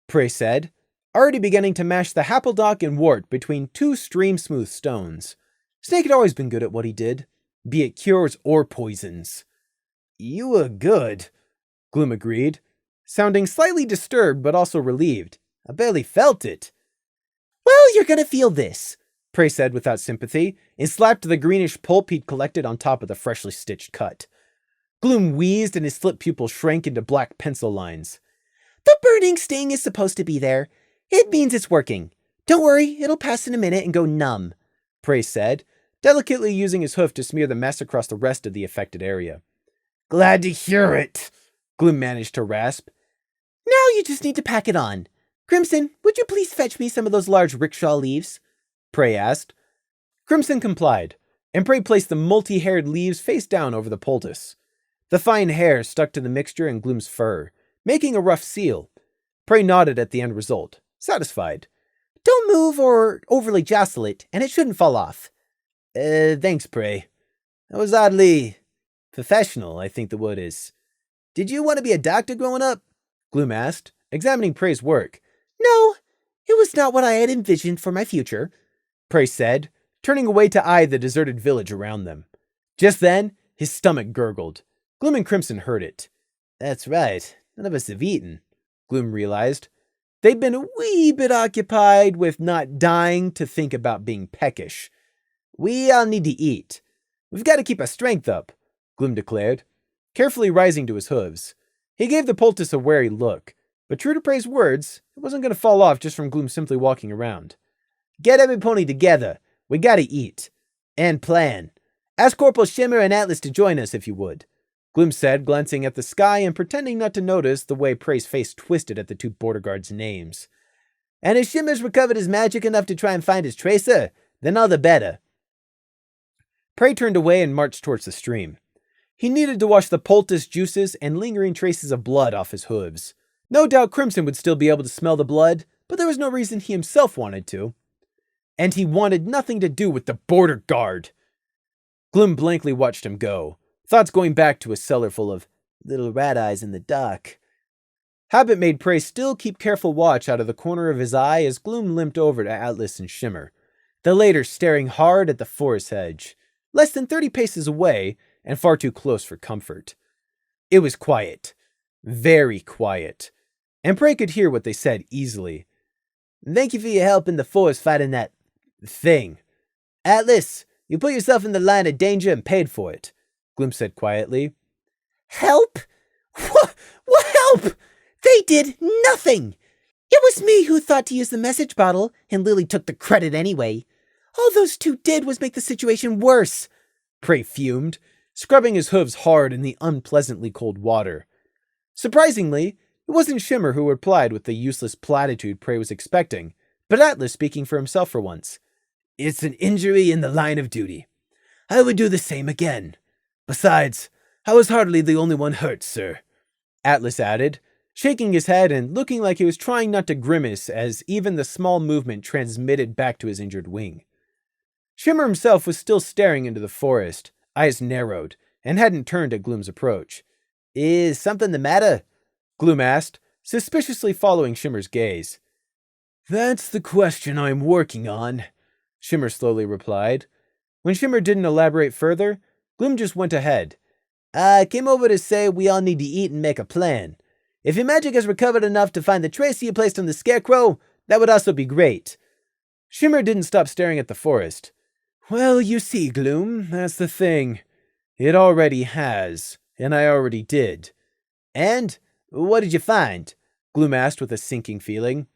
Prey said, already beginning to mash the happledock and wart between 2 stream-smooth stones. Snake had always been good at what he did, be it cures or poisons. You were good, Gloom agreed, sounding slightly disturbed but also relieved. I barely felt it. Well, you're gonna feel this, Prey said without sympathy, and slapped the greenish pulp he'd collected on top of the freshly stitched cut. Gloom wheezed and his slit pupil shrank into black pencil lines. The burning sting is supposed to be there. It means it's working. Don't worry, it'll pass in a minute and go numb, Prey said, delicately using his hoof to smear the mess across the rest of the affected area. Glad to hear it, Gloom managed to rasp. Now you just need to pack it on. Crimson, would you please fetch me some of those large rickshaw leaves? Prey asked. Crimson complied, and Prey placed the multi-haired leaves face down over the poultice. The fine hair stuck to the mixture in Gloom's fur, making a rough seal. Prey nodded at the end result, satisfied. Don't move or overly jostle it, and it shouldn't fall off. Thanks, Prey. That was oddly Professional, I think the word is. Did you want to be a doctor growing up? Gloom asked, examining Prey's work. No, it was not what I had envisioned for my future, Prey said, turning away to eye the deserted village around them. Just then, his stomach gurgled. Gloom and Crimson heard it. That's right, none of us have eaten, Gloom realized. They'd been a wee bit occupied with not dying to think about being peckish. We all need to eat. We've got to keep our strength up, Gloom declared, carefully rising to his hooves. He gave the poultice a wary look, but true to Prey's words, it wasn't going to fall off just from Gloom simply walking around. Get every pony together. We gotta eat. And plan. Ask Corporal Shimmer and Atlas to join us if you would, Gloom said, glancing at the sky and pretending not to notice the way Prey's face twisted at the two border guards' names. And if Shimmer's recovered his magic enough to try and find his tracer, then all the better. Prey turned away and marched towards the stream. He needed to wash the poultice juices and lingering traces of blood off his hooves. No doubt Crimson would still be able to smell the blood, but there was no reason he himself wanted to. And he wanted nothing to do with the border guard. Gloom blankly watched him go, thoughts going back to a cellar full of little rat eyes in the dark. Habit made Prey still keep careful watch out of the corner of his eye as Gloom limped over to Atlas and Shimmer, the latter staring hard at the forest hedge, less than 30 paces away and far too close for comfort. It was quiet. Very quiet. And Prey could hear what they said easily. Thank you for your help in the forest fighting that thing. Atlas, you put yourself in the line of danger and paid for it, Gloom said quietly. Help? What help? They did nothing. It was me who thought to use the message bottle, and Lily took the credit anyway. All those two did was make the situation worse, Prey fumed, scrubbing his hooves hard in the unpleasantly cold water. Surprisingly, it wasn't Shimmer who replied with the useless platitude Prey was expecting, but Atlas speaking for himself for once. It's an injury in the line of duty. I would do the same again. Besides, I was hardly the only one hurt, sir, Atlas added, shaking his head and looking like he was trying not to grimace as even the small movement transmitted back to his injured wing. Shimmer himself was still staring into the forest, eyes narrowed, and hadn't turned at Gloom's approach. Is something the matter? Gloom asked, suspiciously following Shimmer's gaze. That's the question I'm working on, Shimmer slowly replied. When Shimmer didn't elaborate further, Gloom just went ahead. I came over to say we all need to eat and make a plan. If your magic has recovered enough to find the tracer you placed on the scarecrow, that would also be great. Shimmer didn't stop staring at the forest. Well, you see, Gloom, that's the thing. It already has, and I already did. And? What did you find? Gloom asked with a sinking feeling.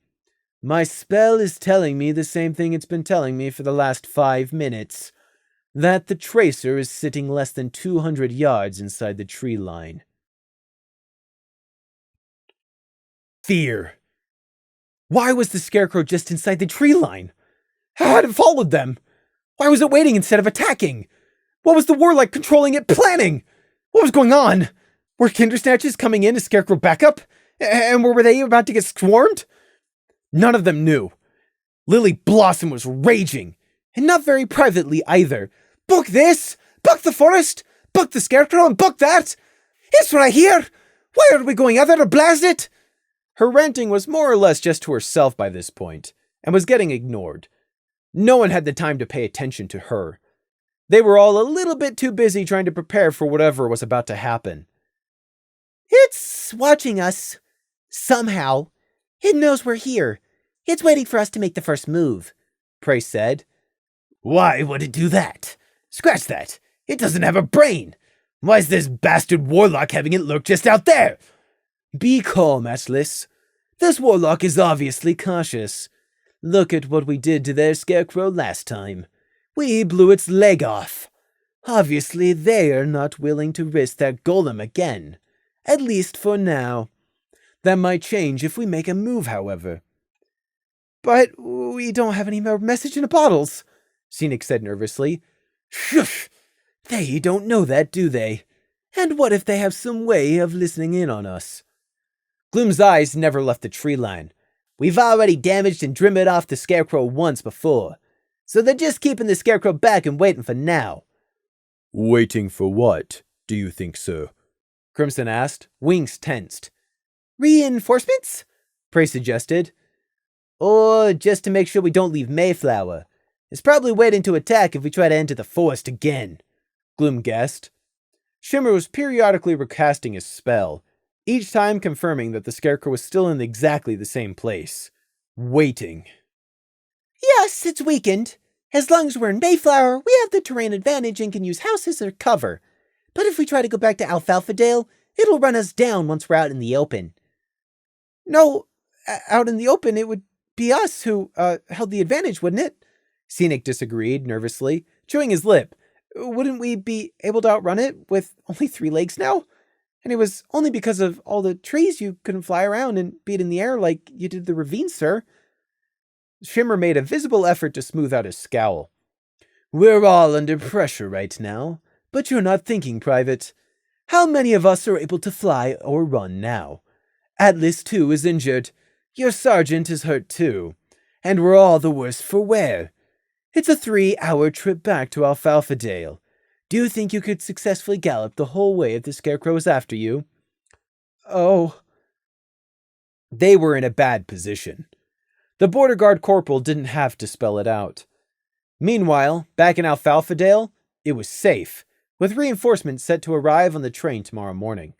My spell is telling me the same thing it's been telling me for the last 5 minutes. That the tracer is sitting less than 200 yards inside the tree line. Fear. Why was the scarecrow just inside the tree line? How had it followed them? Why was it waiting instead of attacking? What was the warlock controlling it planning? What was going on? Were Kindersnatches coming in as scarecrow backup? And were they about to get swarmed? None of them knew. Lily Blossom was raging, and not very privately either. Book this! Book the forest! Book the scarecrow and book that! It's right here! Why are we going out there to blast it? Her ranting was more or less just to herself by this point, and was getting ignored. No one had the time to pay attention to her. They were all a little bit too busy trying to prepare for whatever was about to happen. It's watching us. Somehow. It knows we're here. It's waiting for us to make the first move, Prey said. Why would it do that? Scratch that. It doesn't have a brain. Why's this bastard warlock having it lurk just out there? Be calm, Atlas. This warlock is obviously cautious. Look at what we did to their scarecrow last time. We blew its leg off. Obviously, they are not willing to risk their golem again. At least for now. That might change if we make a move, however. But we don't have any more message in the bottles, Scenic said nervously. Shush! They don't know that, do they? And what if they have some way of listening in on us? Gloom's eyes never left the tree line. We've already damaged and driven off the scarecrow once before, so they're just keeping the scarecrow back and waiting for now. Waiting for what? do you think, sir? Crimson asked, wings tensed. Reinforcements? Prey suggested. Or just to make sure we don't leave Mayflower. It's probably waiting to attack if we try to enter the forest again, Gloom guessed. Shimmer was periodically recasting his spell, each time confirming that the Scarecrow was still in exactly the same place. Waiting. Yes, it's weakened. As long as we're in Mayflower, we have the terrain advantage and can use houses as cover. But if we try to go back to Alfalfa Dale, it'll run us down once we're out in the open. No, out in the open, it would be us who held the advantage, wouldn't it? Scenic disagreed nervously, chewing his lip. Wouldn't we be able to outrun it with only 3 legs now? And it was only because of all the trees you couldn't fly around and beat in the air like you did the ravine, sir. Shimmer made a visible effort to smooth out his scowl. We're all under pressure right now, but you're not thinking, Private. How many of us are able to fly or run now? Atlas, too, is injured. Your sergeant is hurt, too. And we're all the worse for wear. It's a 3-hour trip back to Alfalfa Dale. Do you think you could successfully gallop the whole way if the Scarecrow is after you? Oh. They were in a bad position. The border guard corporal didn't have to spell it out. Meanwhile, back in Alfalfa Dale, it was safe, with reinforcements set to arrive on the train tomorrow morning.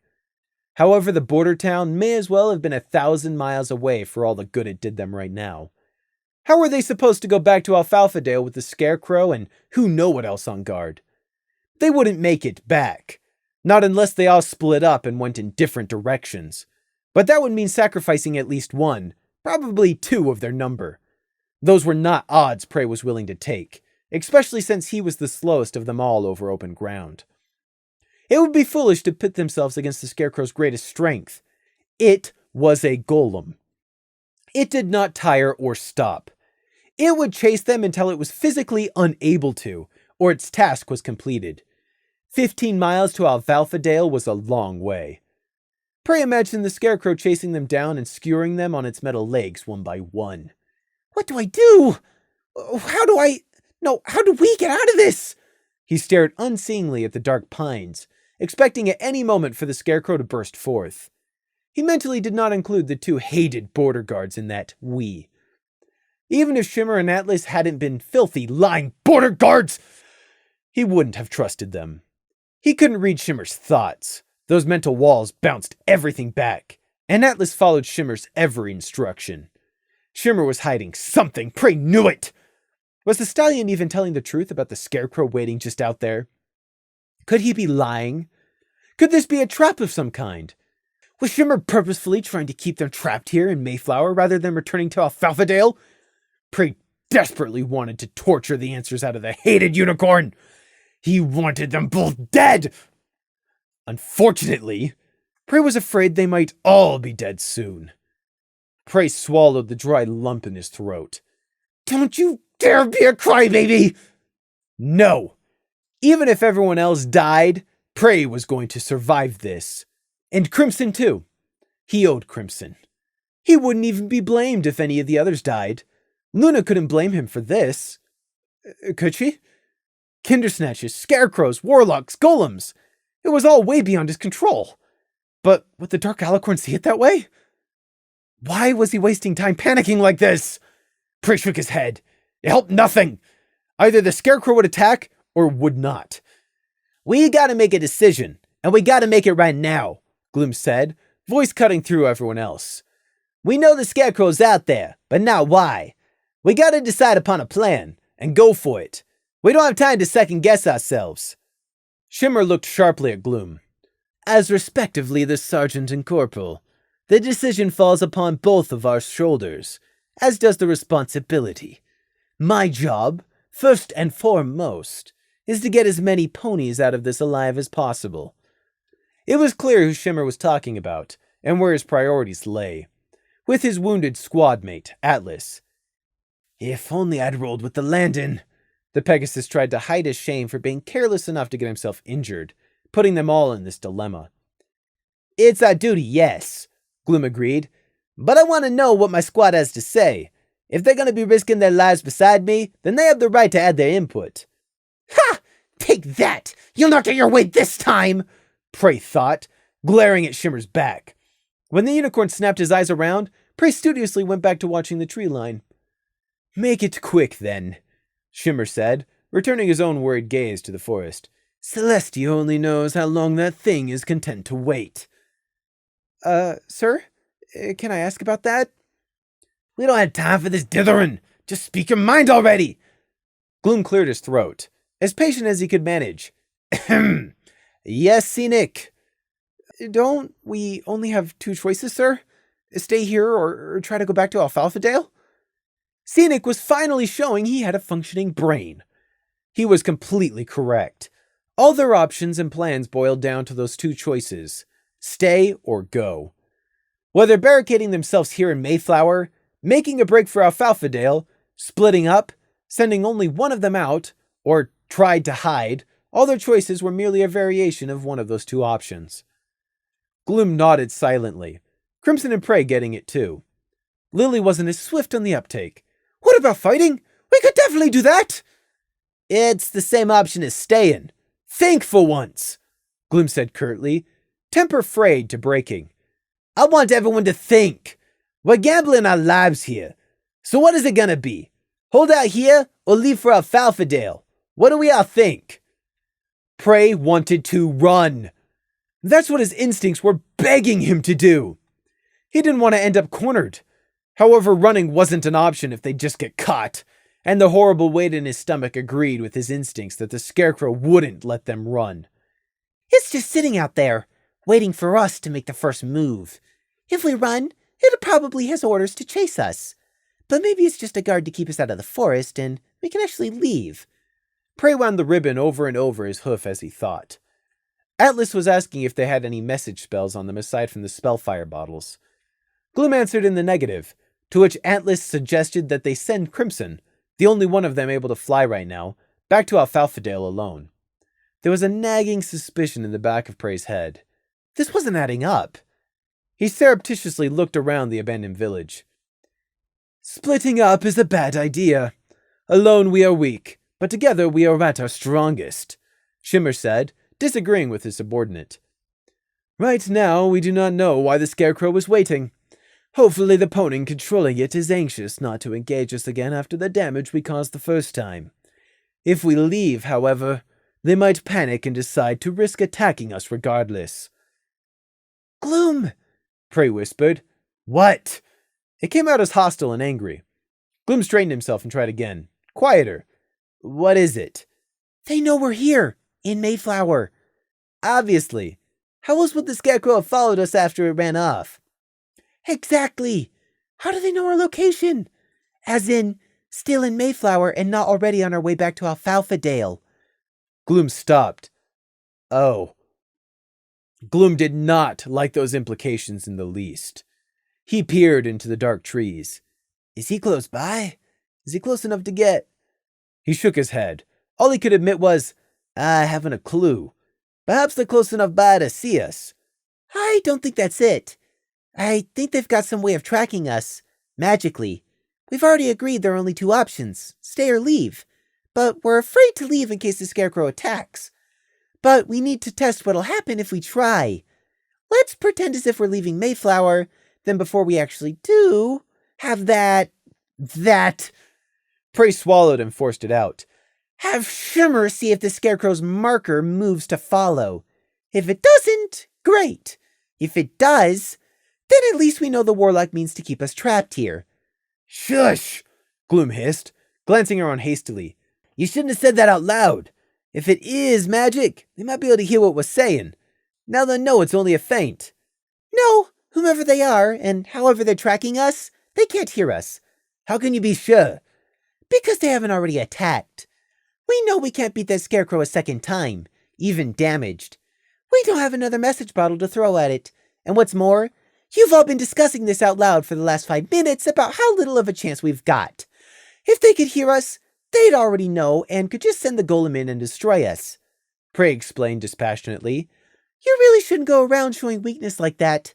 However, the border town may as well have been 1,000 miles away for all the good it did them right now. How were they supposed to go back to Alfalfa Dale with the Scarecrow and who know what else on guard? They wouldn't make it back, not unless they all split up and went in different directions. But that would mean sacrificing at least 1, probably 2 of their number. Those were not odds Prey was willing to take, especially since he was the slowest of them all over open ground. It would be foolish to pit themselves against the Scarecrow's greatest strength. It was a golem. It did not tire or stop. It would chase them until it was physically unable to, or its task was completed. 15 miles to Alfalfa Dale was a long way. Prey imagined the Scarecrow chasing them down and skewering them on its metal legs one by one. What do I do? How do we get out of this? He stared unseeingly at the dark pines, expecting at any moment for the Scarecrow to burst forth. He mentally did not include the 2 hated border guards in that we. Even if Shimmer and Atlas hadn't been filthy, lying border guards, he wouldn't have trusted them. He couldn't read Shimmer's thoughts. Those mental walls bounced everything back, and Atlas followed Shimmer's every instruction. Shimmer was hiding something. Prey knew it! Was the stallion even telling the truth about the Scarecrow waiting just out there? Could he be lying? Could this be a trap of some kind? Was Shimmer purposefully trying to keep them trapped here in Mayflower rather than returning to Alfalfa Dale? Prey desperately wanted to torture the answers out of the hated unicorn. He wanted them both dead! Unfortunately, Prey was afraid they might all be dead soon. Prey swallowed the dry lump in his throat. Don't you dare be a crybaby! No. Even if everyone else died, Prey was going to survive this. And Crimson too. He owed Crimson. He wouldn't even be blamed if any of the others died. Luna couldn't blame him for this. Could she? Kindersnatches, scarecrows, warlocks, golems. It was all way beyond his control. But would the Dark Alicorn see it that way? Why was he wasting time panicking like this? Prey shook his head. It helped nothing. Either the Scarecrow would attack or would not. We gotta make a decision, and we gotta make it right now, Gloom said, voice cutting through everyone else. We know the Scarecrow's out there, but not why. We gotta decide upon a plan, and go for it. We don't have time to second-guess ourselves. Shimmer looked sharply at Gloom. As respectively the Sergeant and Corporal, the decision falls upon both of our shoulders, as does the responsibility. My job, first and foremost, is to get as many ponies out of this alive as possible. It was clear who Shimmer was talking about, and where his priorities lay. With his wounded squad mate, Atlas. If only I'd rolled with the Landon. The Pegasus tried to hide his shame for being careless enough to get himself injured, putting them all in this dilemma. It's our duty, yes, Gloom agreed. But I want to know what my squad has to say. If they're going to be risking their lives beside me, then they have the right to add their input. Ha! Take that! You'll not get your way this time! Prey thought, glaring at Shimmer's back. When the unicorn snapped his eyes around, Prey studiously went back to watching the tree line. Make it quick, then, Shimmer said, returning his own worried gaze to the forest. Celestia only knows how long that thing is content to wait. Sir? Can I ask about that? We don't have time for this dithering. Just speak your mind already. Gloom cleared his throat, as patient as he could manage. Ahem. Yes, Scenic. Don't we only have two choices, sir? Stay here or try to go back to Alfalfadale? Scenic was finally showing he had a functioning brain. He was completely correct. All their options and plans boiled down to those two choices, stay or go. Whether barricading themselves here in Mayflower, making a break for Alfalfadale, splitting up, sending only one of them out, or tried to hide, all their choices were merely a variation of one of those two options. Gloom nodded silently, Crimson and Prey getting it too. Lily wasn't as swift on the uptake. What about fighting? We could definitely do that! It's the same option as staying. Think for once, Gloom said curtly, temper frayed to breaking. I want everyone to think. We're gambling our lives here. So what is it gonna be? Hold out here or leave for Alfalfadale? What do we all think? Prey wanted to run. That's what his instincts were begging him to do. He didn't want to end up cornered. However, running wasn't an option if they'd just get caught, and the horrible weight in his stomach agreed with his instincts that the Scarecrow wouldn't let them run. It's just sitting out there, waiting for us to make the first move. If we run, it probably has orders to chase us. But maybe it's just a guard to keep us out of the forest, and we can actually leave. Prey wound the ribbon over and over his hoof as he thought. Atlas was asking if they had any message spells on them aside from the spellfire bottles. Gloom answered in the negative, to which Atlas suggested that they send Crimson, the only one of them able to fly right now, back to Alfalfadale alone. There was a nagging suspicion in the back of Prey's head. This wasn't adding up. He surreptitiously looked around the abandoned village. Splitting up is a bad idea. Alone we are weak, but together we are at our strongest, Shimmer said, disagreeing with his subordinate. Right now, we do not know why the Scarecrow is waiting. Hopefully the pony controlling it is anxious not to engage us again after the damage we caused the first time. If we leave, however, they might panic and decide to risk attacking us regardless. Gloom, Prey whispered. What? It came out as hostile and angry. Gloom straightened himself and tried again. Quieter. What is it? They know we're here, in Mayflower. Obviously. How else would the Scarecrow have followed us after it ran off? Exactly. How do they know our location? As in, still in Mayflower and not already on our way back to Alfalfadale. Gloom stopped. Oh. Gloom did not like those implications in the least. He peered into the dark trees. Is he close by? Is he close enough to get? He shook his head. All he could admit was, I haven't a clue. Perhaps they're close enough by to see us. I don't think that's it. I think they've got some way of tracking us, magically. We've already agreed there are only two options, stay or leave. But we're afraid to leave in case the Scarecrow attacks. But we need to test what'll happen if we try. Let's pretend as if we're leaving Mayflower, then before we actually do, have that... Prey swallowed and forced it out. Have Shimmer see if the Scarecrow's marker moves to follow. If it doesn't, great. If it does, then at least we know the Warlock means to keep us trapped here. Shush! Gloom hissed, glancing around hastily. You shouldn't have said that out loud. If it is magic, they might be able to hear what we're saying. Now they'll know it's only a feint. No, whomever they are, and however they're tracking us, they can't hear us. How can you be sure? Because they haven't already attacked. We know we can't beat that Scarecrow a second time, even damaged. We don't have another message bottle to throw at it. And what's more, you've all been discussing this out loud for the last 5 minutes about how little of a chance we've got. If they could hear us, they'd already know and could just send the golem in and destroy us. Prey explained dispassionately. You really shouldn't go around showing weakness like that.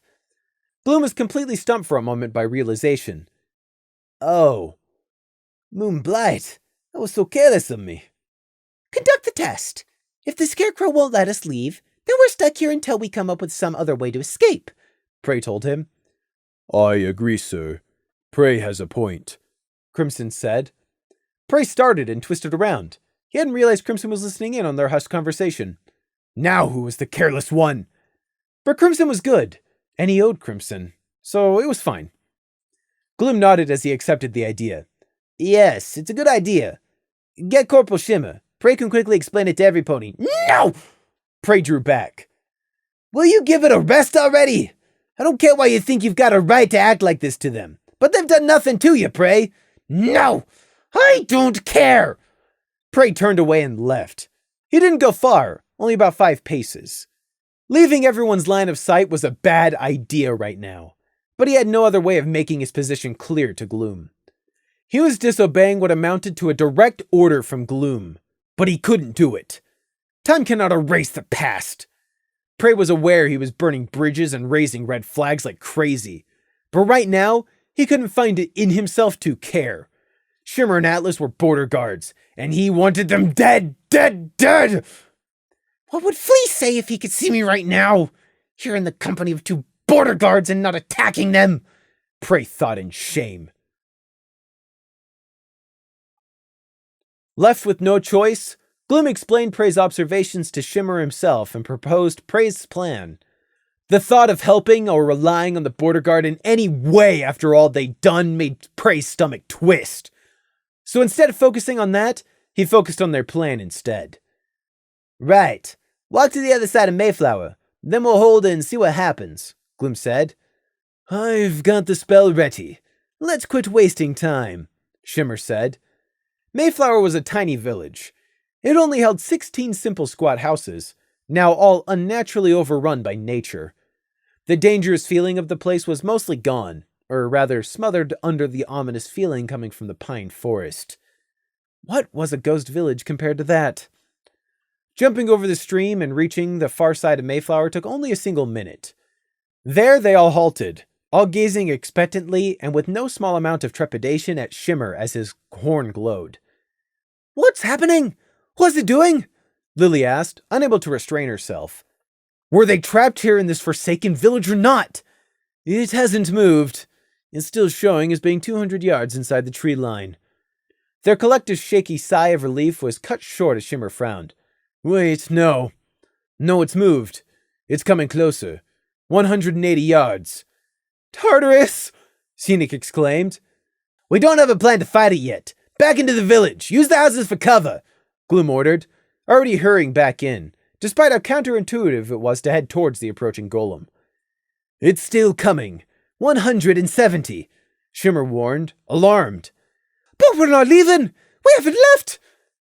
Gloom was completely stumped for a moment by realization. Oh. Moonblight, that was so careless of me. Conduct the test. If the Scarecrow won't let us leave, Then we're stuck here until we come up with some other way to escape, Prey told him. I agree, sir. Prey has a point, Crimson said. Prey started and twisted around. He hadn't realized Crimson was listening in on their hushed conversation. Now who was the careless one? But Crimson was good, and he owed Crimson, so it was fine. Gloom nodded as he accepted the idea. Yes, it's a good idea. Get Corporal Shimmer. Prey can quickly explain it to every pony. No! Prey drew back. Will you give it a rest already? I don't care why you think you've got a right to act like this to them, but they've done nothing to you, Prey. No! I don't care! Prey turned away and left. He didn't go far, only about 5 paces. Leaving everyone's line of sight was a bad idea right now, but he had no other way of making his position clear to Gloom. He was disobeying what amounted to a direct order from Gloom, but he couldn't do it. Time cannot erase the past. Prey was aware he was burning bridges and raising red flags like crazy, but right now, he couldn't find it in himself to care. Shimmer and Atlas were border guards, and he wanted them dead, dead, dead! What would Fleece say if he could see me right now? Here in the company of 2 border guards and not attacking them? Prey thought in shame. Left with no choice, Gloom explained Prey's observations to Shimmer himself and proposed Prey's plan. The thought of helping or relying on the border guard in any way after all they'd done made Prey's stomach twist. So instead of focusing on that, he focused on their plan instead. Right. Walk to the other side of Mayflower. Then we'll hold it and see what happens, Gloom said. I've got the spell ready. Let's quit wasting time, Shimmer said. Mayflower was a tiny village. It only held 16 simple squat houses, now all unnaturally overrun by nature. The dangerous feeling of the place was mostly gone, or rather smothered under the ominous feeling coming from the pine forest. What was a ghost village compared to that? Jumping over the stream and reaching the far side of Mayflower took only a single minute. There they all halted, all gazing expectantly and with no small amount of trepidation at Shimmer as his horn glowed. What's happening? What's it doing? Lily asked, unable to restrain herself. Were they trapped here in this forsaken village or not? It hasn't moved. It's still showing as being 200 yards inside the tree line. Their collective shaky sigh of relief was cut short as Shimmer frowned. Wait, no. No, it's moved. It's coming closer. 180 yards. Tartarus! Scenic exclaimed. We don't have a plan to fight it yet. Back into the village. Use the houses for cover, Gloom ordered, already hurrying back in, despite how counterintuitive it was to head towards the approaching golem. It's still coming. 170, Shimmer warned, alarmed. But we're not leaving! We haven't left!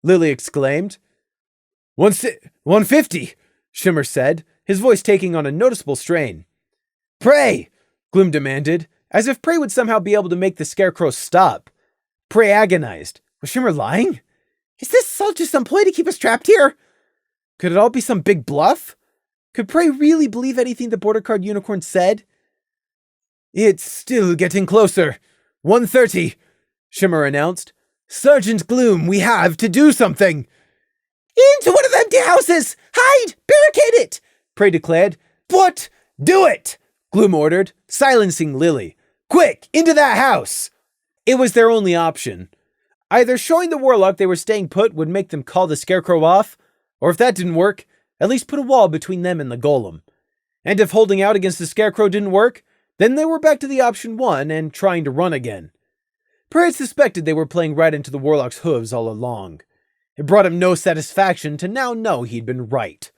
Lily exclaimed. 150, Shimmer said, his voice taking on a noticeable strain. Prey! Gloom demanded, as if Prey would somehow be able to make the scarecrow stop. Prey agonized. Was Shimmer lying? Is this all just some ploy to keep us trapped here? Could it all be some big bluff? Could Prey really believe anything the border guard unicorn said? It's still getting closer. 130, Shimmer announced. Sergeant Gloom, we have to do something. Into one of the empty houses! Hide! Barricade it! Prey declared. What? Do it! Gloom ordered, silencing Lily. Quick, into that house! It was their only option. Either showing the warlock they were staying put would make them call the scarecrow off, or if that didn't work, at least put a wall between them and the golem. And if holding out against the scarecrow didn't work, then they were back to the option 1 and trying to run again. Prey suspected they were playing right into the warlock's hooves all along. It brought him no satisfaction to now know he'd been right.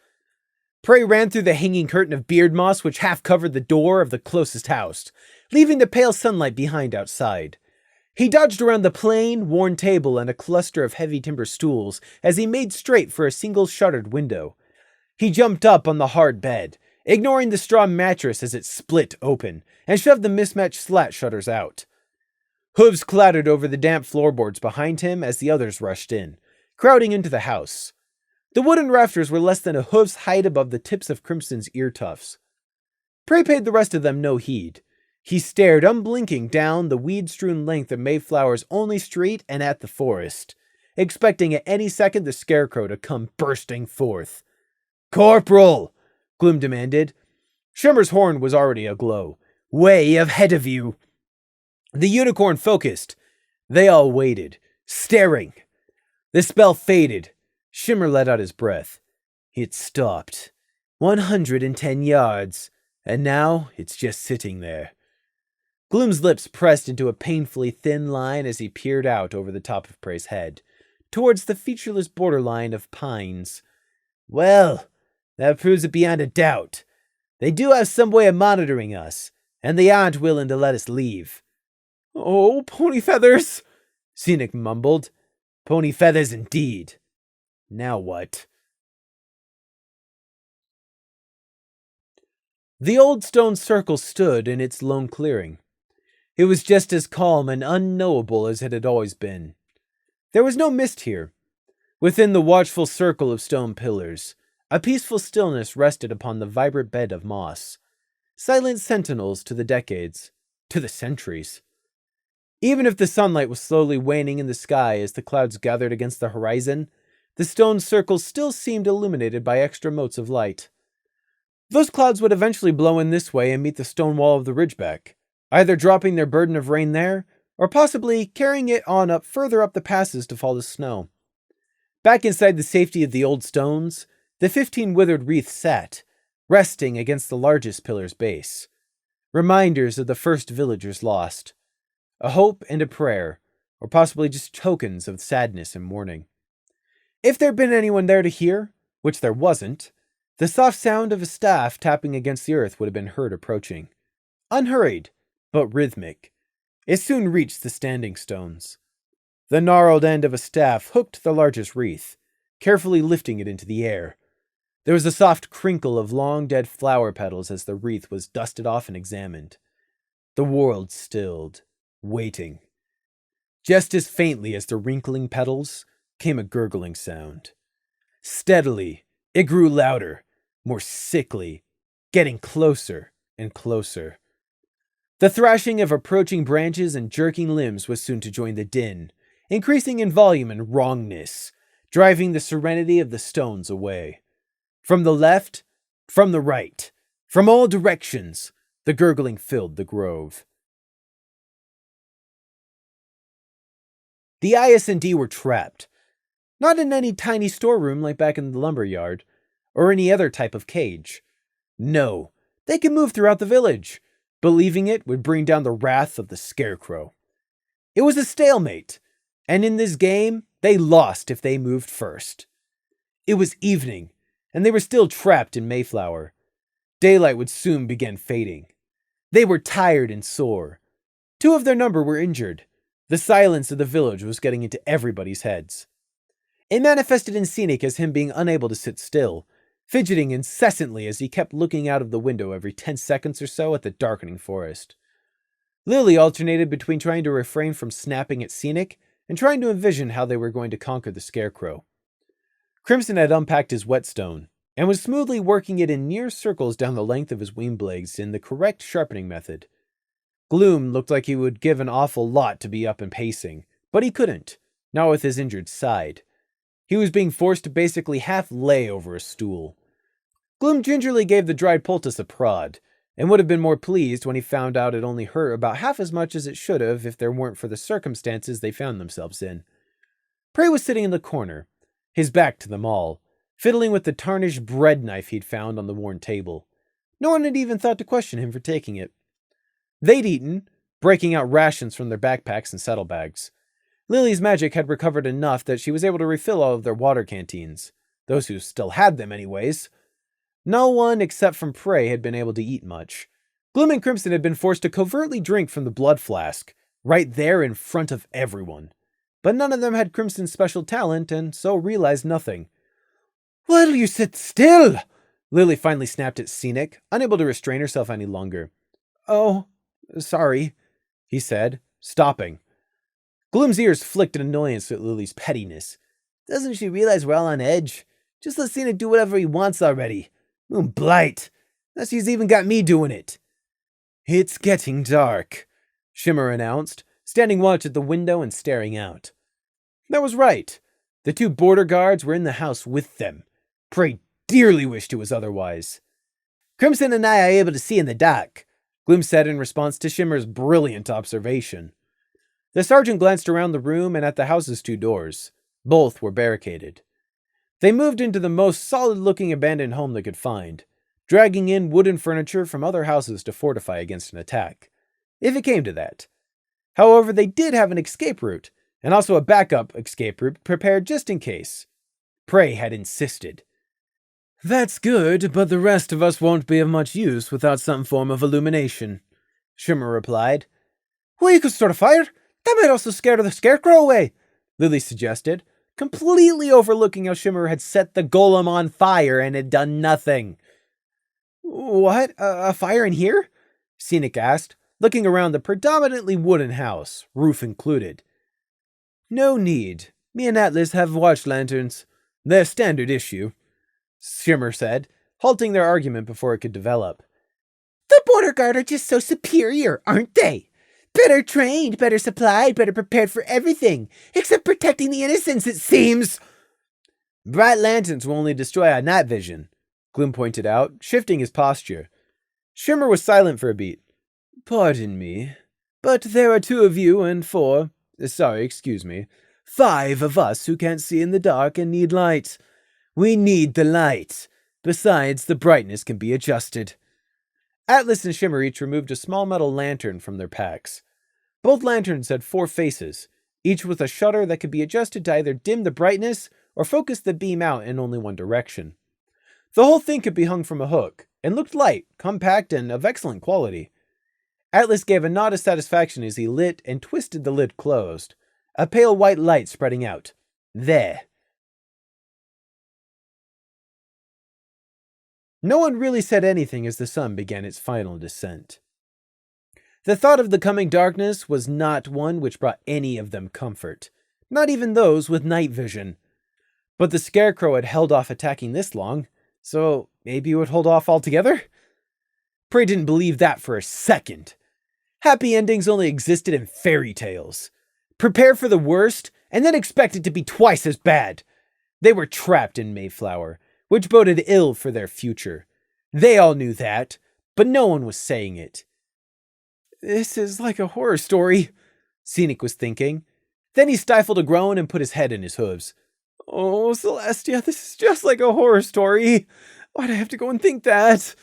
Prey ran through the hanging curtain of beard moss which half covered the door of the closest house, leaving the pale sunlight behind outside. He dodged around the plain, worn table and a cluster of heavy timber stools as he made straight for a single shuttered window. He jumped up on the hard bed, ignoring the straw mattress as it split open, and shoved the mismatched slat shutters out. Hooves clattered over the damp floorboards behind him as the others rushed in, crowding into the house. The wooden rafters were less than a hoof's height above the tips of Crimson's ear tufts. Prey paid the rest of them no heed. He stared unblinking down the weed-strewn length of Mayflower's only street and at the forest, expecting at any second the scarecrow to come bursting forth. Corporal! Gloom demanded. Shimmer's horn was already aglow. Way ahead of you. The unicorn focused. They all waited, staring. The spell faded. Shimmer let out his breath. It stopped. 110 yards. And now it's just sitting there. Gloom's lips pressed into a painfully thin line as he peered out over the top of Prey's head, towards the featureless borderline of pines. Well, that proves it beyond a doubt. They do have some way of monitoring us, and they aren't willing to let us leave. Oh, pony feathers, Scenic mumbled. Pony feathers indeed. Now what? The old stone circle stood in its lone clearing. It was just as calm and unknowable as it had always been. There was no mist here. Within the watchful circle of stone pillars, a peaceful stillness rested upon the vibrant bed of moss. Silent sentinels to the decades, to the centuries. Even if the sunlight was slowly waning in the sky as the clouds gathered against the horizon, the stone circle still seemed illuminated by extra motes of light. Those clouds would eventually blow in this way and meet the stone wall of the ridgeback, either dropping their burden of rain there, or possibly carrying it on up further up the passes to fall as snow. Back inside the safety of the old stones, the 15 withered wreaths sat, resting against the largest pillar's base. Reminders of the first villagers lost. A hope and a prayer, or possibly just tokens of sadness and mourning. If there'd been anyone there to hear, which there wasn't, the soft sound of a staff tapping against the earth would have been heard approaching. Unhurried, but rhythmic. It soon reached the standing stones. The gnarled end of a staff hooked the largest wreath, carefully lifting it into the air. There was a soft crinkle of long dead flower petals as the wreath was dusted off and examined. The world stilled, waiting. Just as faintly as the wrinkling petals came a gurgling sound. Steadily, it grew louder, more sickly, getting closer and closer. The thrashing of approaching branches and jerking limbs was soon to join the din, increasing in volume and wrongness, driving the serenity of the stones away. From the left, from the right, from all directions, the gurgling filled the grove. The IS&D were trapped. Not in any tiny storeroom like back in the lumberyard, or any other type of cage. No, they could move throughout the village, but leaving it would bring down the wrath of the scarecrow. It was a stalemate, and in this game, they lost if they moved first. It was evening, and they were still trapped in Mayflower. Daylight would soon begin fading. They were tired and sore. 2 of their number were injured. The silence of the village was getting into everybody's heads. It manifested in Scenic as him being unable to sit still, fidgeting incessantly as he kept looking out of the window every 10 seconds or so at the darkening forest. Lily alternated between trying to refrain from snapping at Scenic and trying to envision how they were going to conquer the scarecrow. Crimson had unpacked his whetstone and was smoothly working it in near circles down the length of his wing blades in the correct sharpening method. Gloom looked like he would give an awful lot to be up and pacing, but he couldn't, not with his injured side. He was being forced to basically half lay over a stool. Gloom gingerly gave the dried poultice a prod, and would have been more pleased when he found out it only hurt about half as much as it should have if there weren't for the circumstances they found themselves in. Prey was sitting in the corner, his back to them all, fiddling with the tarnished bread knife he'd found on the worn table. No one had even thought to question him for taking it. They'd eaten, breaking out rations from their backpacks and saddlebags. Lily's magic had recovered enough that she was able to refill all of their water canteens. Those who still had them anyways. No one except from Prey had been able to eat much. Gloom and Crimson had been forced to covertly drink from the blood flask, right there in front of everyone. But none of them had Crimson's special talent, and so realized nothing. "Why'll you sit still?" Lily finally snapped at Scenic, unable to restrain herself any longer. "Oh, sorry," he said, stopping. Gloom's ears flicked in annoyance at Lily's pettiness. "Doesn't she realize we're all on edge? Just let Scenic do whatever he wants already. Moon blight. Now she's even got me doing it." "It's getting dark," Shimmer announced, standing watch at the window and staring out. That was right. The 2 border guards were in the house with them. Prey dearly wished it was otherwise. Crimson and I are able to see in the dark, Gloom said in response to Shimmer's brilliant observation. The sergeant glanced around the room and at the house's 2 doors. Both were barricaded. They moved into the most solid-looking abandoned home they could find, dragging in wooden furniture from other houses to fortify against an attack, if it came to that. However, they did have an escape route, and also a backup escape route prepared just in case. Prey had insisted. That's good, but the rest of us won't be of much use without some form of illumination, Shimmer replied. Well, you could start a fire. That might also scare the scarecrow away, Lily suggested, completely overlooking how Shimmer had set the golem on fire and had done nothing. What? A fire in here? Scenic asked, looking around the predominantly wooden house, roof included. No need. Me and Atlas have watch lanterns. They're standard issue, Shimmer said, halting their argument before it could develop. The border guard are just so superior, aren't they? Better trained, better supplied, better prepared for everything, except protecting the innocents, it seems. Bright lanterns will only destroy our night vision, Gloom pointed out, shifting his posture. Shimmer was silent for a beat. Pardon me, but there are 2 of you and 5 of us who can't see in the dark and need light. We need the light. Besides, the brightness can be adjusted. Atlas and Shimmer each removed a small metal lantern from their packs. Both lanterns had 4 faces, each with a shutter that could be adjusted to either dim the brightness or focus the beam out in only one direction. The whole thing could be hung from a hook, and looked light, compact, and of excellent quality. Atlas gave a nod of satisfaction as he lit and twisted the lid closed, a pale white light spreading out. There. No one really said anything as the sun began its final descent. The thought of the coming darkness was not one which brought any of them comfort, not even those with night vision. But the scarecrow had held off attacking this long, so maybe it would hold off altogether? Prey didn't believe that for a second. Happy endings only existed in fairy tales. Prepare for the worst, and then expect it to be twice as bad. They were trapped in Mayflower, which boded ill for their future. They all knew that, but no one was saying it. This is like a horror story, Scenic was thinking. Then he stifled a groan and put his head in his hooves. Oh, Celestia, this is just like a horror story. Why'd I have to go and think that?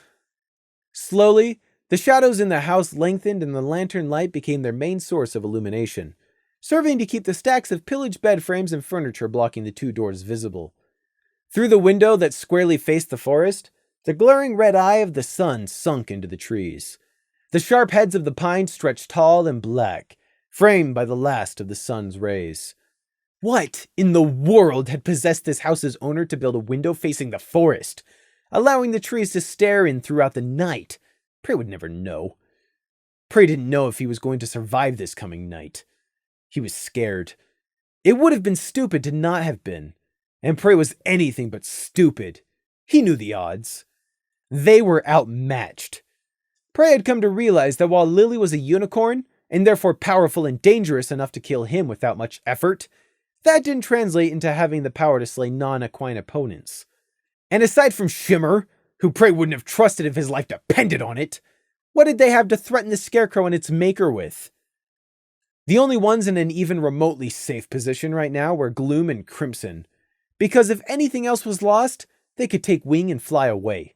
Slowly, the shadows in the house lengthened and the lantern light became their main source of illumination, serving to keep the stacks of pillaged bed frames and furniture blocking the 2 doors visible. Through the window that squarely faced the forest, the glaring red eye of the sun sunk into the trees. The sharp heads of the pines stretched tall and black, framed by the last of the sun's rays. What in the world had possessed this house's owner to build a window facing the forest, allowing the trees to stare in throughout the night? Prey would never know. Prey didn't know if he was going to survive this coming night. He was scared. It would have been stupid to not have been. And Prey was anything but stupid. He knew the odds. They were outmatched. Prey had come to realize that while Lily was a unicorn, and therefore powerful and dangerous enough to kill him without much effort, that didn't translate into having the power to slay non-equine opponents. And aside from Shimmer, who Prey wouldn't have trusted if his life depended on it, what did they have to threaten the Scarecrow and its maker with? The only ones in an even remotely safe position right now were Gloom and Crimson, because if anything else was lost, they could take wing and fly away.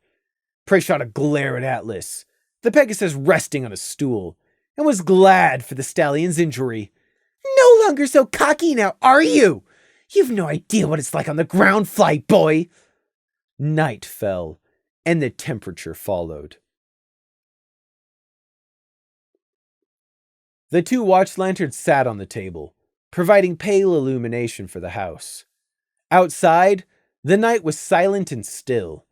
Prey shot a glare at Atlas, the Pegasus resting on a stool, and was glad for the stallion's injury. No longer so cocky now, are you? You've no idea what it's like on the ground, fly boy. Night fell, and the temperature followed. The 2 watch lanterns sat on the table, providing pale illumination for the house. Outside, the night was silent and still.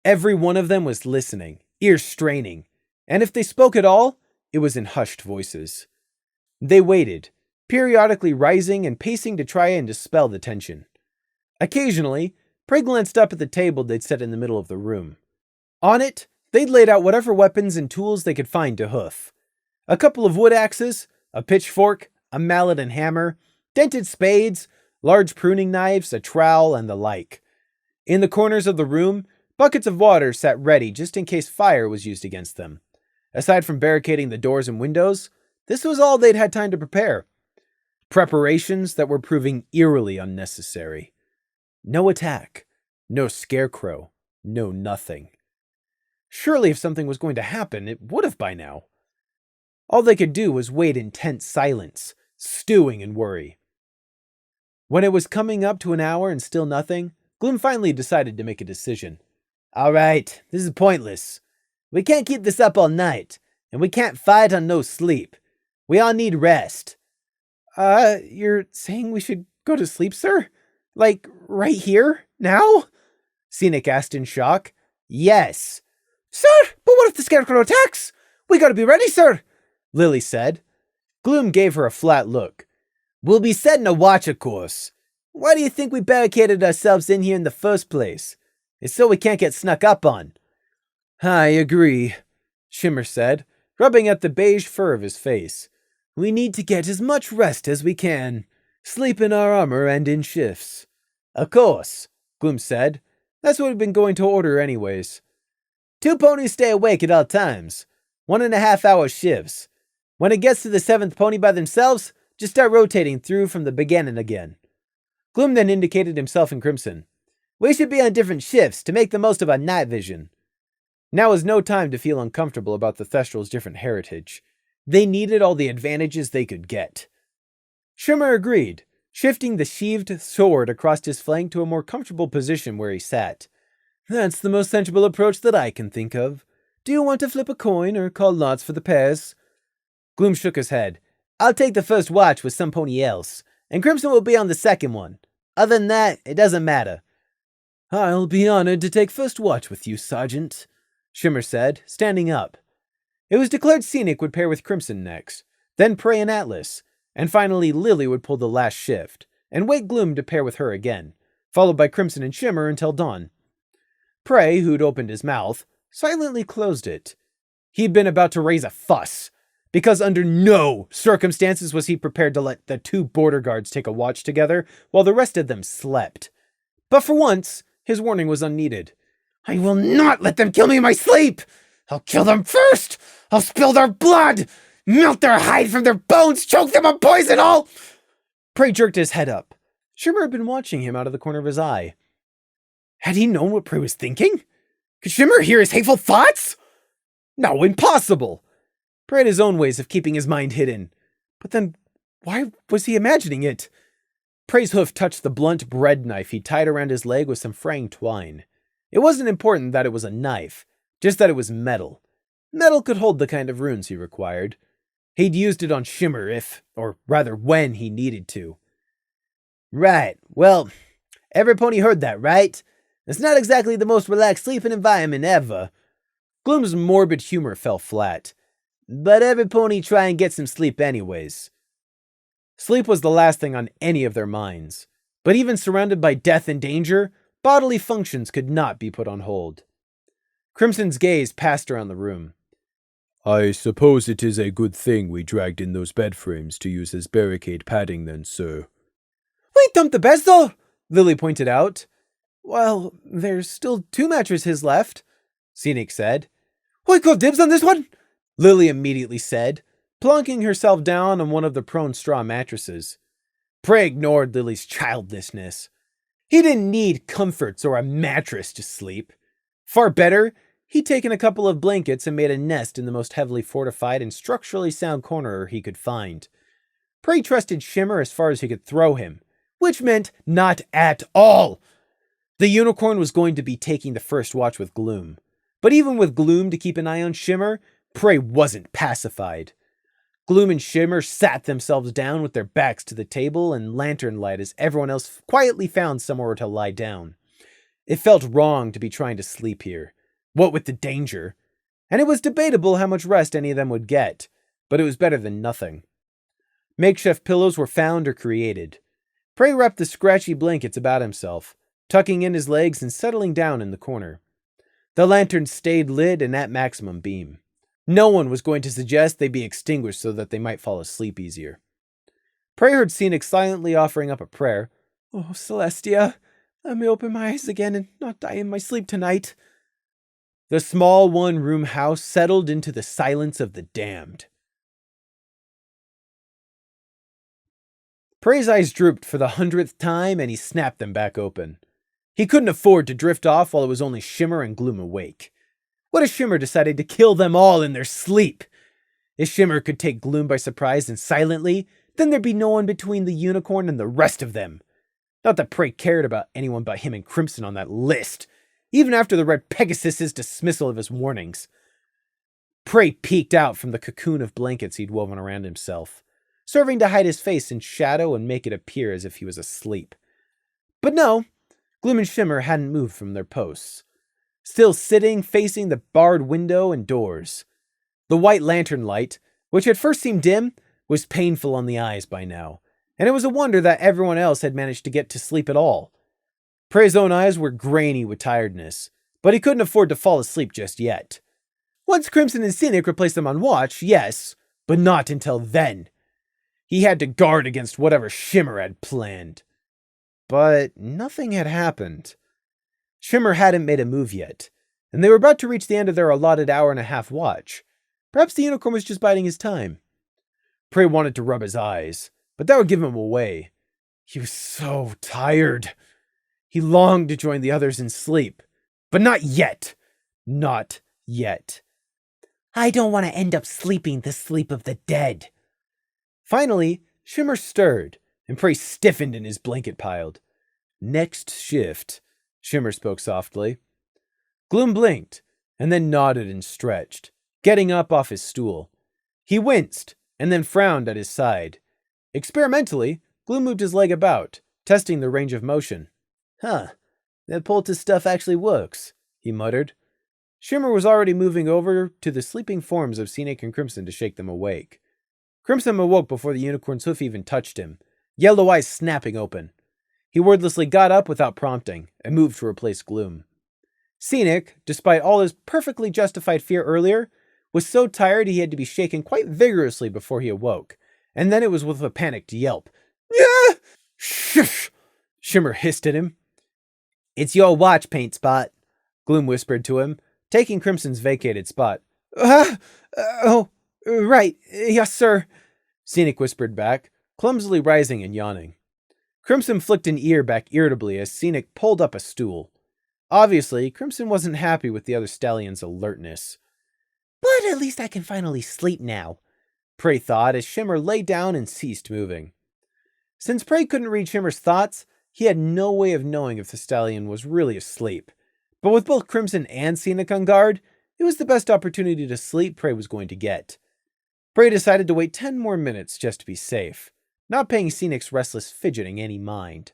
Every one of them was listening, ears straining, and if they spoke at all, it was in hushed voices. They waited, periodically rising and pacing to try and dispel the tension. Occasionally, Prey glanced up at the table they'd set in the middle of the room. On it, they'd laid out whatever weapons and tools they could find to hoof. A couple of wood axes, a pitchfork, a mallet and hammer, dented spades, large pruning knives, a trowel, and the like. In the corners of the room, Buckets of water sat ready just in case fire was used against them. Aside from barricading the doors and windows, this was all they'd had time to prepare. Preparations that were proving eerily unnecessary. No attack, no scarecrow, no nothing. Surely if something was going to happen, it would have by now. All they could do was wait in tense silence, stewing in worry. When it was coming up to an hour and still nothing, Gloom finally decided to make a decision. All right, this is pointless. We can't keep this up all night, and we can't fight on no sleep. We all need rest. You're saying we should go to sleep, sir? Like, right here? Now? Scenic asked in shock. Yes. Sir, but what if the scarecrow attacks? We gotta be ready, sir, Lily said. Gloom gave her a flat look. We'll be setting a watch, of course. Why do you think we barricaded ourselves in here in the first place? It's so we can't get snuck up on. I agree, Shimmer said, rubbing at the beige fur of his face. We need to get as much rest as we can. Sleep in our armor and in shifts. Of course, Gloom said. That's what we've been going to order anyways. 2 ponies stay awake at all times. 1.5-hour shifts. When it gets to the 7th pony by themselves, just start rotating through from the beginning again. Gloom then indicated himself in crimson. We should be on different shifts to make the most of our night vision. Now was no time to feel uncomfortable about the Thestrals' different heritage. They needed all the advantages they could get. Shimmer agreed, shifting the sheathed sword across his flank to a more comfortable position where he sat. That's the most sensible approach that I can think of. Do you want to flip a coin or call lots for the pairs? Gloom shook his head. I'll take the first watch with some pony else, and Crimson will be on the second one. Other than that, it doesn't matter. I'll be honored to take first watch with you, Sergeant, Shimmer said, standing up. It was declared Scenic would pair with Crimson next, then Prey and Atlas, and finally Lily would pull the last shift, and wait Gloom to pair with her again, followed by Crimson and Shimmer until dawn. Prey, who'd opened his mouth, silently closed it. He'd been about to raise a fuss, because under no circumstances was he prepared to let the 2 border guards take a watch together while the rest of them slept. But for once, his warning was unneeded. I will not let them kill me in my sleep! I'll kill them first! I'll spill their blood! Melt their hide from their bones! Choke them on poison all! Prey jerked his head up. Shimmer had been watching him out of the corner of his eye. Had he known what Prey was thinking? Could Shimmer hear his hateful thoughts? No, impossible! Prey had his own ways of keeping his mind hidden. But then, why was he imagining it? Prey's hoof touched the blunt bread knife he tied around his leg with some fraying twine. It wasn't important that it was a knife, just that it was metal. Metal could hold the kind of runes he required. He'd used it on Shimmer if, or rather when, he needed to. Right, well, every pony heard that, right? It's not exactly the most relaxed sleeping environment ever. Gloom's morbid humor fell flat. But every pony try and get some sleep anyways. Sleep was the last thing on any of their minds. But even surrounded by death and danger, bodily functions could not be put on hold. Crimson's gaze passed around the room. I suppose it is a good thing we dragged in those bed frames to use as barricade padding then, sir. We dumped the beds though, Lily pointed out. Well, there's still 2 mattresses left, Scenic said. I call dibs on this one, Lily immediately said, plunking herself down on one of the prone straw mattresses. Prey ignored Lily's childishness. He didn't need comforts or a mattress to sleep. Far better, he'd taken a couple of blankets and made a nest in the most heavily fortified and structurally sound corner he could find. Prey trusted Shimmer as far as he could throw him, which meant not at all. The unicorn was going to be taking the first watch with Gloom. But even with Gloom to keep an eye on Shimmer, Prey wasn't pacified. Gloom and Shimmer sat themselves down with their backs to the table and lantern light as everyone else quietly found somewhere to lie down. It felt wrong to be trying to sleep here, what with the danger. And it was debatable how much rest any of them would get, but it was better than nothing. Makeshift pillows were found or created. Prey wrapped the scratchy blankets about himself, tucking in his legs and settling down in the corner. The lantern stayed lit and at maximum beam. No one was going to suggest they be extinguished so that they might fall asleep easier. Prey heard Scenic silently offering up a prayer. Oh, Celestia, I may open my eyes again and not die in my sleep tonight. The small one-room house settled into the silence of the damned. Prey's eyes drooped for the 100th time, and he snapped them back open. He couldn't afford to drift off while it was only Shimmer and Gloom awake. What if Shimmer decided to kill them all in their sleep? If Shimmer could take Gloom by surprise and silently, then there'd be no one between the unicorn and the rest of them. Not that Prey cared about anyone but him and Crimson on that list, even after the Red Pegasus's dismissal of his warnings. Prey peeked out from the cocoon of blankets he'd woven around himself, serving to hide his face in shadow and make it appear as if he was asleep. But no, Gloom and Shimmer hadn't moved from their posts, still sitting facing the barred window and doors. The white lantern light, which at first seemed dim, was painful on the eyes by now, and it was a wonder that everyone else had managed to get to sleep at all. Prey's own eyes were grainy with tiredness, but he couldn't afford to fall asleep just yet. Once Crimson and Scenic replaced them on watch, yes, but not until then. He had to guard against whatever Shimmer had planned. But nothing had happened. Shimmer hadn't made a move yet, and they were about to reach the end of their allotted hour-and-a-half watch. Perhaps the unicorn was just biding his time. Prey wanted to rub his eyes, but that would give him away. He was so tired. He longed to join the others in sleep, but not yet. Not yet. I don't want to end up sleeping the sleep of the dead. Finally, Shimmer stirred, and Prey stiffened in his blanket piled. Next shift, Shimmer spoke softly. Gloom blinked, and then nodded and stretched, getting up off his stool. He winced, and then frowned at his side. Experimentally, Gloom moved his leg about, testing the range of motion. Huh, that poultice stuff actually works, he muttered. Shimmer was already moving over to the sleeping forms of Scenic and Crimson to shake them awake. Crimson awoke before the unicorn's hoof even touched him, yellow eyes snapping open. He wordlessly got up without prompting and moved to replace Gloom. Scenic, despite all his perfectly justified fear earlier, was so tired he had to be shaken quite vigorously before he awoke, and then it was with a panicked yelp. Yeah! Shush! Shimmer hissed at him. It's your watch, Paint Spot, Gloom whispered to him, taking Crimson's vacated spot. Oh, right, yes, sir, Scenic whispered back, clumsily rising and yawning. Crimson flicked an ear back irritably as Scenic pulled up a stool. Obviously, Crimson wasn't happy with the other stallion's alertness. But at least I can finally sleep now, Prey thought as Shimmer lay down and ceased moving. Since Prey couldn't read Shimmer's thoughts, he had no way of knowing if the stallion was really asleep. But with both Crimson and Scenic on guard, it was the best opportunity to sleep Prey was going to get. Prey decided to wait 10 more minutes just to be safe, not paying Scenic's restless fidgeting any mind.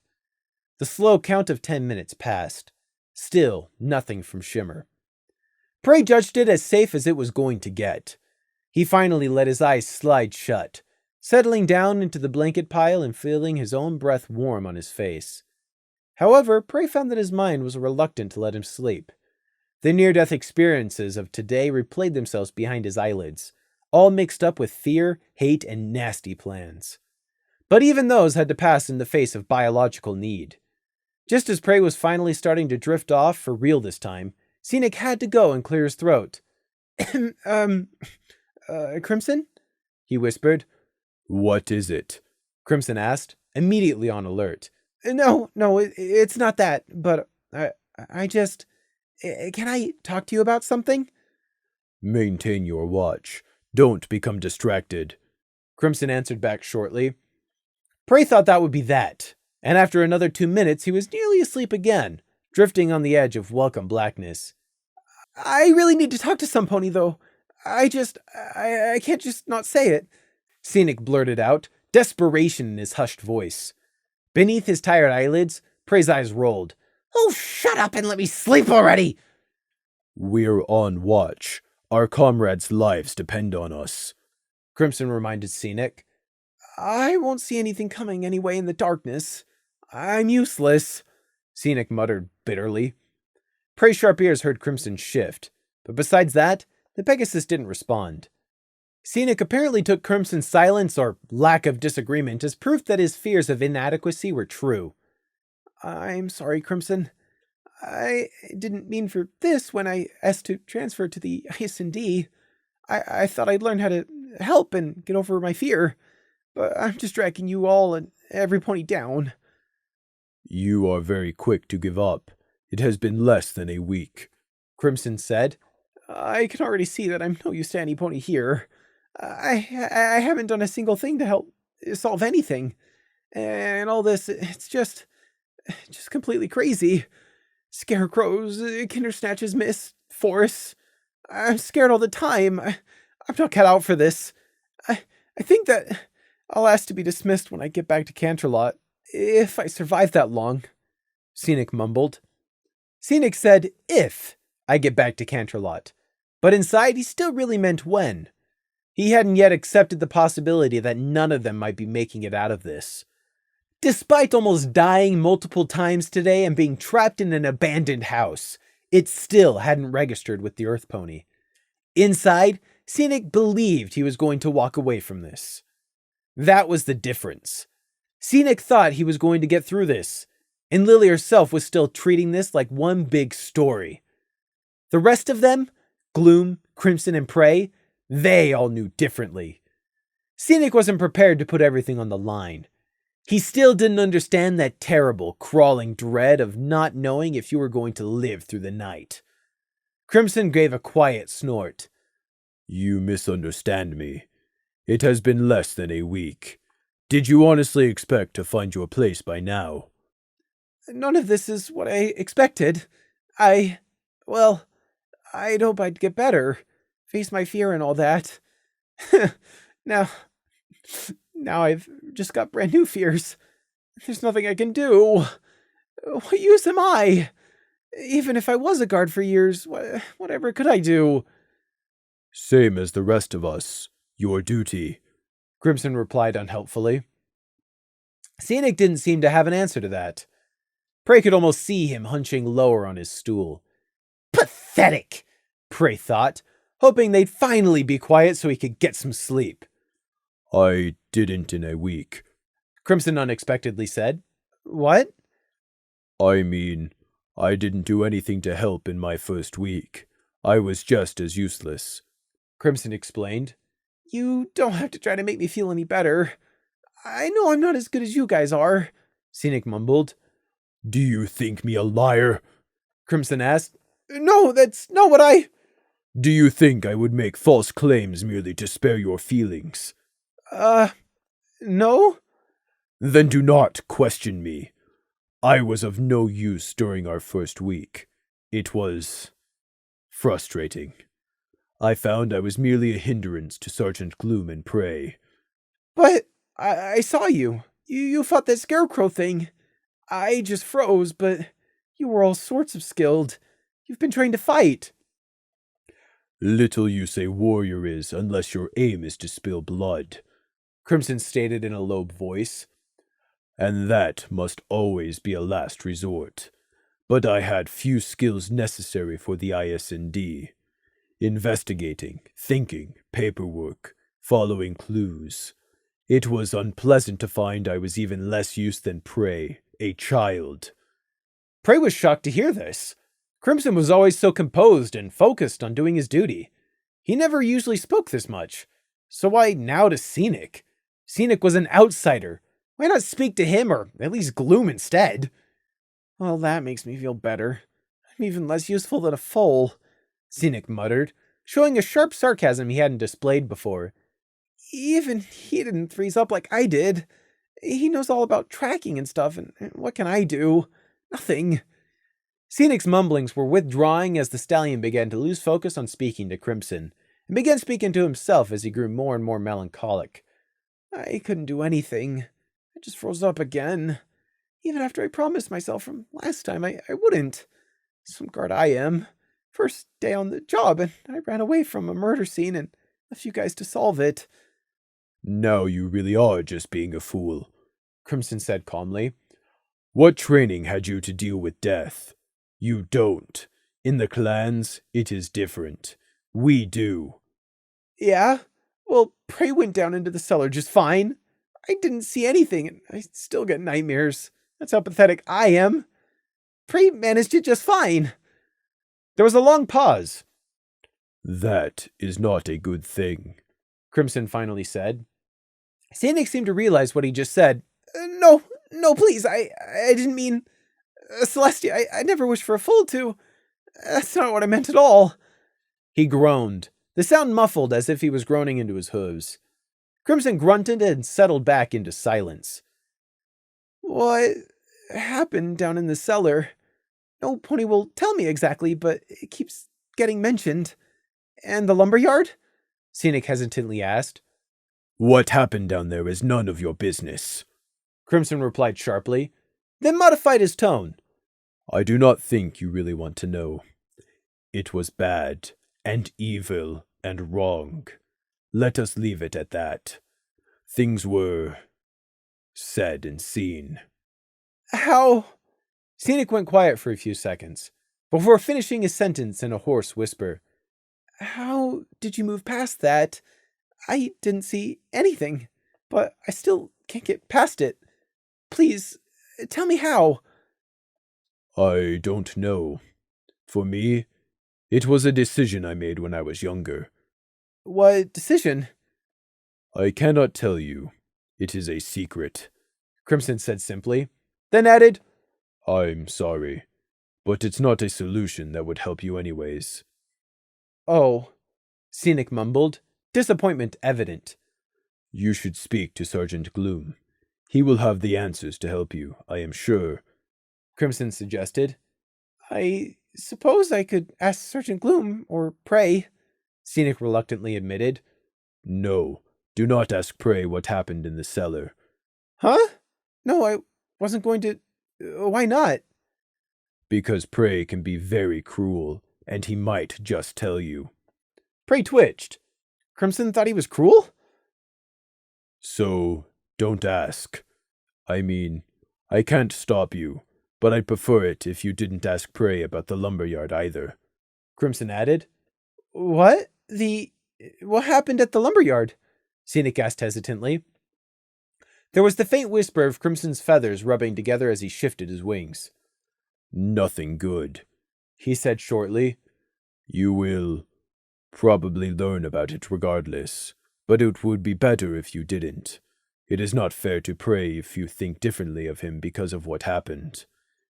The slow count of 10 minutes passed. Still, nothing from Shimmer. Prey judged it as safe as it was going to get. He finally let his eyes slide shut, settling down into the blanket pile and feeling his own breath warm on his face. However, Prey found that his mind was reluctant to let him sleep. The near-death experiences of today replayed themselves behind his eyelids, all mixed up with fear, hate, and nasty plans. But even those had to pass in the face of biological need. Just as Prey was finally starting to drift off for real this time, Scenic had to go and clear his throat. Crimson? He whispered. What is it? Crimson asked, immediately on alert. No, it's not that, but I just... Can I talk to you about something? Maintain your watch. Don't become distracted, Crimson answered back shortly. Prey thought that would be that, and after another 2 minutes he was nearly asleep again, drifting on the edge of welcome blackness. I really need to talk to some pony, though. I can't just not say it, Scenic blurted out, desperation in his hushed voice. Beneath his tired eyelids, Prey's eyes rolled. Oh, shut up and let me sleep already! We're on watch. Our comrades' lives depend on us, Crimson reminded Scenic. I won't see anything coming anyway in the darkness. I'm useless, Scenic muttered bitterly. Prey's sharp ears heard Crimson shift, but besides that, the Pegasus didn't respond. Scenic apparently took Crimson's silence or lack of disagreement as proof that his fears of inadequacy were true. I'm sorry, Crimson. I didn't mean for this when I asked to transfer to the IS&D. I thought I'd learn how to help and get over my fear, but I'm just dragging you all and every pony down. You are very quick to give up. It has been less than a week, Crimson said. I can already see that I'm no use to any pony here. I haven't done a single thing to help solve anything. And all this, it's just completely crazy. Scarecrows, kinder snatches, forests. I'm scared all the time. I'm not cut out for this. I think that I'll ask to be dismissed when I get back to Canterlot, if I survive that long, Scenic mumbled. Scenic said if I get back to Canterlot, but inside he still really meant when. He hadn't yet accepted the possibility that none of them might be making it out of this. Despite almost dying multiple times today and being trapped in an abandoned house, it still hadn't registered with the Earth Pony. Inside, Scenic believed he was going to walk away from this. That was the difference. Scenic thought he was going to get through this, and Lily herself was still treating this like one big story. The rest of them, Gloom, Crimson, and Prey, they all knew differently. Scenic wasn't prepared to put everything on the line. He still didn't understand that terrible, crawling dread of not knowing if you were going to live through the night. Crimson gave a quiet snort. You misunderstand me. It has been less than a week. Did you honestly expect to find your place by now? None of this is what I expected. I'd hope I'd get better, face my fear and all that. Now I've just got brand new fears. There's nothing I can do. What use am I? Even if I was a guard for years, whatever could I do? Same as the rest of us. Your duty, Crimson replied unhelpfully. Scenic didn't seem to have an answer to that. Prey could almost see him hunching lower on his stool. Pathetic, Prey thought, hoping they'd finally be quiet so he could get some sleep. I didn't in a week, Crimson unexpectedly said. What? I mean, I didn't do anything to help in my first week. I was just as useless, Crimson explained. You don't have to try to make me feel any better. I know I'm not as good as you guys are, Scenic mumbled. Do you think me a liar? Crimson asked. No, that's not what I... Do you think I would make false claims merely to spare your feelings? No? Then do not question me. I was of no use during our first week. It was frustrating. I found I was merely a hindrance to Sergeant Gloom and Prey. But I saw you. You fought that scarecrow thing. I just froze, but you were all sorts of skilled. You've been trained to fight. Little use a warrior is unless your aim is to spill blood, Crimson stated in a low voice. And that must always be a last resort. But I had few skills necessary for the IS&D. Investigating, thinking, paperwork, following clues. It was unpleasant to find I was even less use than Prey, a child. Prey was shocked to hear this. Crimson was always so composed and focused on doing his duty. He never usually spoke this much. So why now to Scenic? Scenic was an outsider. Why not speak to him or at least Gloom instead? Well, that makes me feel better. I'm even less useful than a foal, Scenic muttered, showing a sharp sarcasm he hadn't displayed before. Even he didn't freeze up like I did. He knows all about tracking and stuff, and what can I do? Nothing. Scenic's mumblings were withdrawing as the stallion began to lose focus on speaking to Crimson, and began speaking to himself as he grew more and more melancholic. I couldn't do anything. I just froze up again. Even after I promised myself from last time I wouldn't. Some guard I am. First day on the job, and I ran away from a murder scene and left you guys to solve it. Now you really are just being a fool, Crimson said calmly. What training had you to deal with death? You don't. In the clans, it is different. We do. Yeah? Well, Prey went down into the cellar just fine. I didn't see anything, and I still get nightmares. That's how pathetic I am. Prey managed it just fine. There was a long pause. That is not a good thing, Crimson finally said. Scenic seemed to realize what he just said. No, please, I didn't mean... Celestia, I never wished for a foal to... That's not what I meant at all. He groaned, the sound muffled as if he was groaning into his hooves. Crimson grunted and settled back into silence. What happened down in the cellar? No pony will tell me exactly, but it keeps getting mentioned. And the lumberyard? Scenic hesitantly asked. What happened down there is none of your business, Crimson replied sharply, then modified his tone. I do not think you really want to know. It was bad, and evil, and wrong. Let us leave it at that. Things were said and seen. How? Scenic went quiet for a few seconds, before finishing his sentence in a hoarse whisper. How did you move past that? I didn't see anything, but I still can't get past it. Please, tell me how. I don't know. For me, it was a decision I made when I was younger. What decision? I cannot tell you. It is a secret, Crimson said simply, then added, I'm sorry, but it's not a solution that would help you anyways. Oh, Scenic mumbled, disappointment evident. You should speak to Sergeant Gloom. He will have the answers to help you, I am sure, Crimson suggested. I suppose I could ask Sergeant Gloom, or Prey, Scenic reluctantly admitted. No, do not ask Prey what happened in the cellar. Huh? No, I wasn't going to... Why not? Because Prey can be very cruel, and he might just tell you. Prey twitched. Crimson thought he was cruel? So, don't ask. I mean, I can't stop you, but I'd prefer it if you didn't ask Prey about the lumberyard either, Crimson added. What happened at the lumberyard? Scenic asked hesitantly. There was the faint whisper of Crimson's feathers rubbing together as he shifted his wings. Nothing good, he said shortly. You will probably learn about it regardless, but it would be better if you didn't. It is not fair to Prey if you think differently of him because of what happened.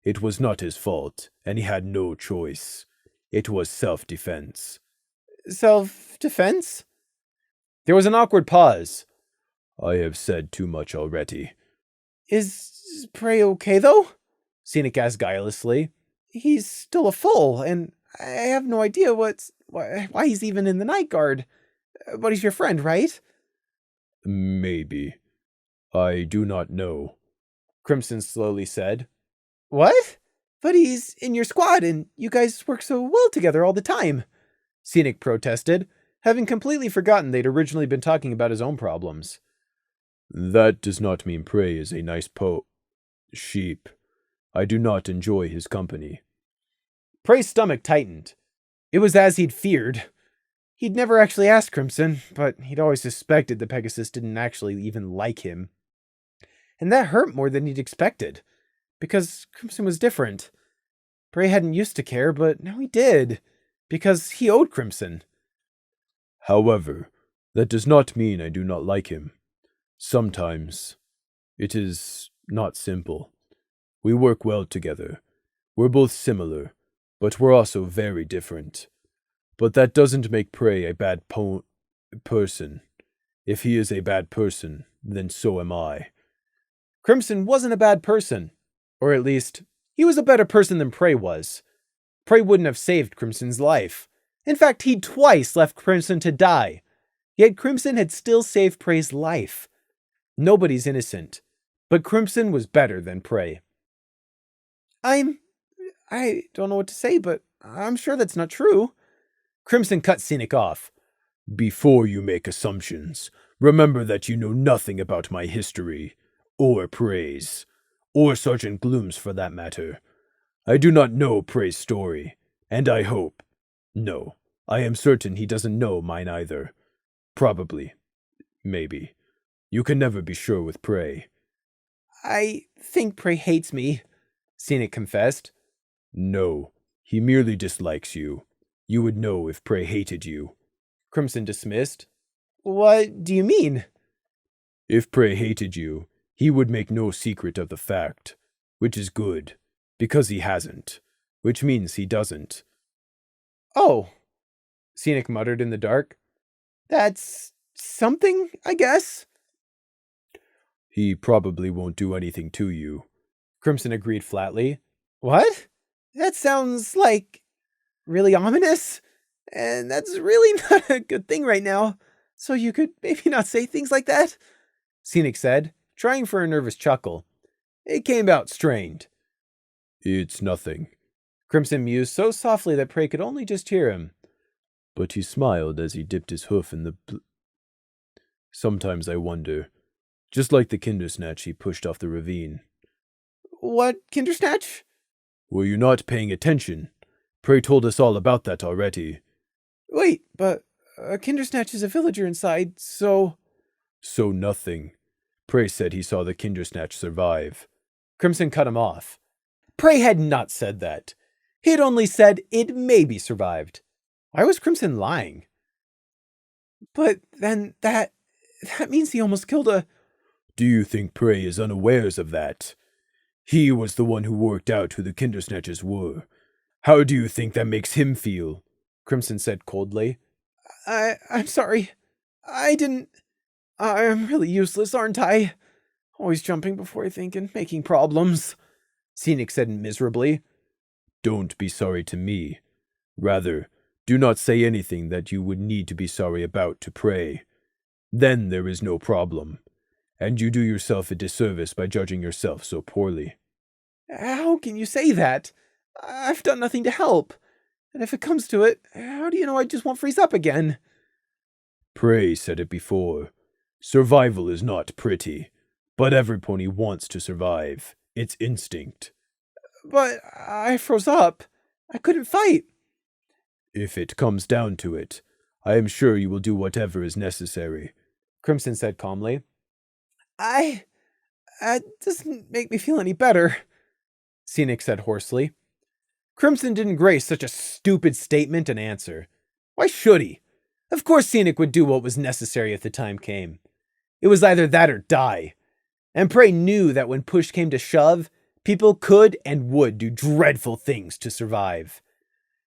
It was not his fault, and he had no choice. It was self-defense. Self-defense? There was an awkward pause. I have said too much already. Is Prey okay, though? Scenic asked guilelessly. He's still a foal, and I have no idea why he's even in the night guard. But he's your friend, right? Maybe. I do not know, Crimson slowly said. What? But he's in your squad, and you guys work so well together all the time, Scenic protested, having completely forgotten they'd originally been talking about his own problems. That does not mean Prey is a nice sheep. I do not enjoy his company. Prey's stomach tightened. It was as he'd feared. He'd never actually asked Crimson, but he'd always suspected the Pegasus didn't actually even like him. And that hurt more than he'd expected, because Crimson was different. Prey hadn't used to care, but now he did, because he owed Crimson. However, that does not mean I do not like him. Sometimes it is not simple. We work well together. We're both similar, but we're also very different. But that doesn't make Prey a bad person. If he is a bad person, then so am I. Crimson wasn't a bad person. Or at least, he was a better person than Prey was. Prey wouldn't have saved Crimson's life. In fact, he'd twice left Crimson to die. Yet Crimson had still saved Prey's life. Nobody's innocent. But Crimson was better than Prey. I don't know what to say, but I'm sure that's not true. Crimson cut Scenic off. Before you make assumptions, remember that you know nothing about my history, or Prey's, or Sergeant Gloom's for that matter. I do not know Prey's story, and I am certain he doesn't know mine either. Probably. Maybe. You can never be sure with Prey. I think Prey hates me, Scenic confessed. No, he merely dislikes you. You would know if Prey hated you. Crimson dismissed. What do you mean? If Prey hated you, he would make no secret of the fact, which is good, because he hasn't, which means he doesn't. Oh, Scenic muttered in the dark. That's something, I guess. He probably won't do anything to you, Crimson agreed flatly. What? That sounds like really ominous, and that's really not a good thing right now. So you could maybe not say things like that, Scenic said, trying for a nervous chuckle. It came out strained. It's nothing, Crimson mused so softly that Prey could only just hear him. But he smiled as he dipped his hoof in the Sometimes I wonder, just like the Kindersnatch he pushed off the ravine. What Kindersnatch? Were you not paying attention? Prey told us all about that already. Wait, but Kindersnatch is a villager inside, so... So nothing. Prey said he saw the Kindersnatch survive. Crimson cut him off. Prey had not said that. He had only said it maybe survived. Why was Crimson lying? But then that means he almost killed a... Do you think Prey is unawares of that? He was the one who worked out who the Kindersnatches were. How do you think that makes him feel? Crimson said coldly. I'm sorry. I didn't... I'm really useless, aren't I? Always jumping before I think and making problems, Scenic said miserably. Don't be sorry to me. Rather, do not say anything that you would need to be sorry about to Prey. Then there is no problem. And you do yourself a disservice by judging yourself so poorly. How can you say that? I've done nothing to help. And if it comes to it, how do you know I just won't freeze up again? Prey said it before. Survival is not pretty, but every pony wants to survive. It's instinct. But I froze up. I couldn't fight. If it comes down to it, I am sure you will do whatever is necessary, Crimson said calmly. That doesn't make me feel any better, Scenic said hoarsely. Crimson didn't grace such a stupid statement and answer. Why should he? Of course Scenic would do what was necessary if the time came. It was either that or die. And Prey knew that when push came to shove, people could and would do dreadful things to survive.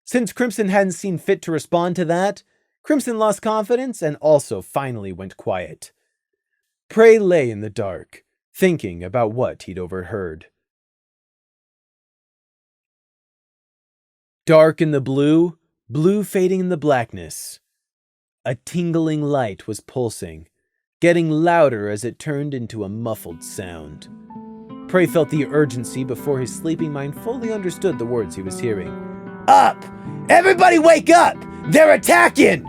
Since Crimson hadn't seen fit to respond to that, Crimson lost confidence and also finally went quiet. Prey lay in the dark, thinking about what he'd overheard. Dark in the blue, blue fading in the blackness. A tingling light was pulsing, getting louder as it turned into a muffled sound. Prey felt the urgency before his sleeping mind fully understood the words he was hearing. Up! Everybody wake up! They're attacking!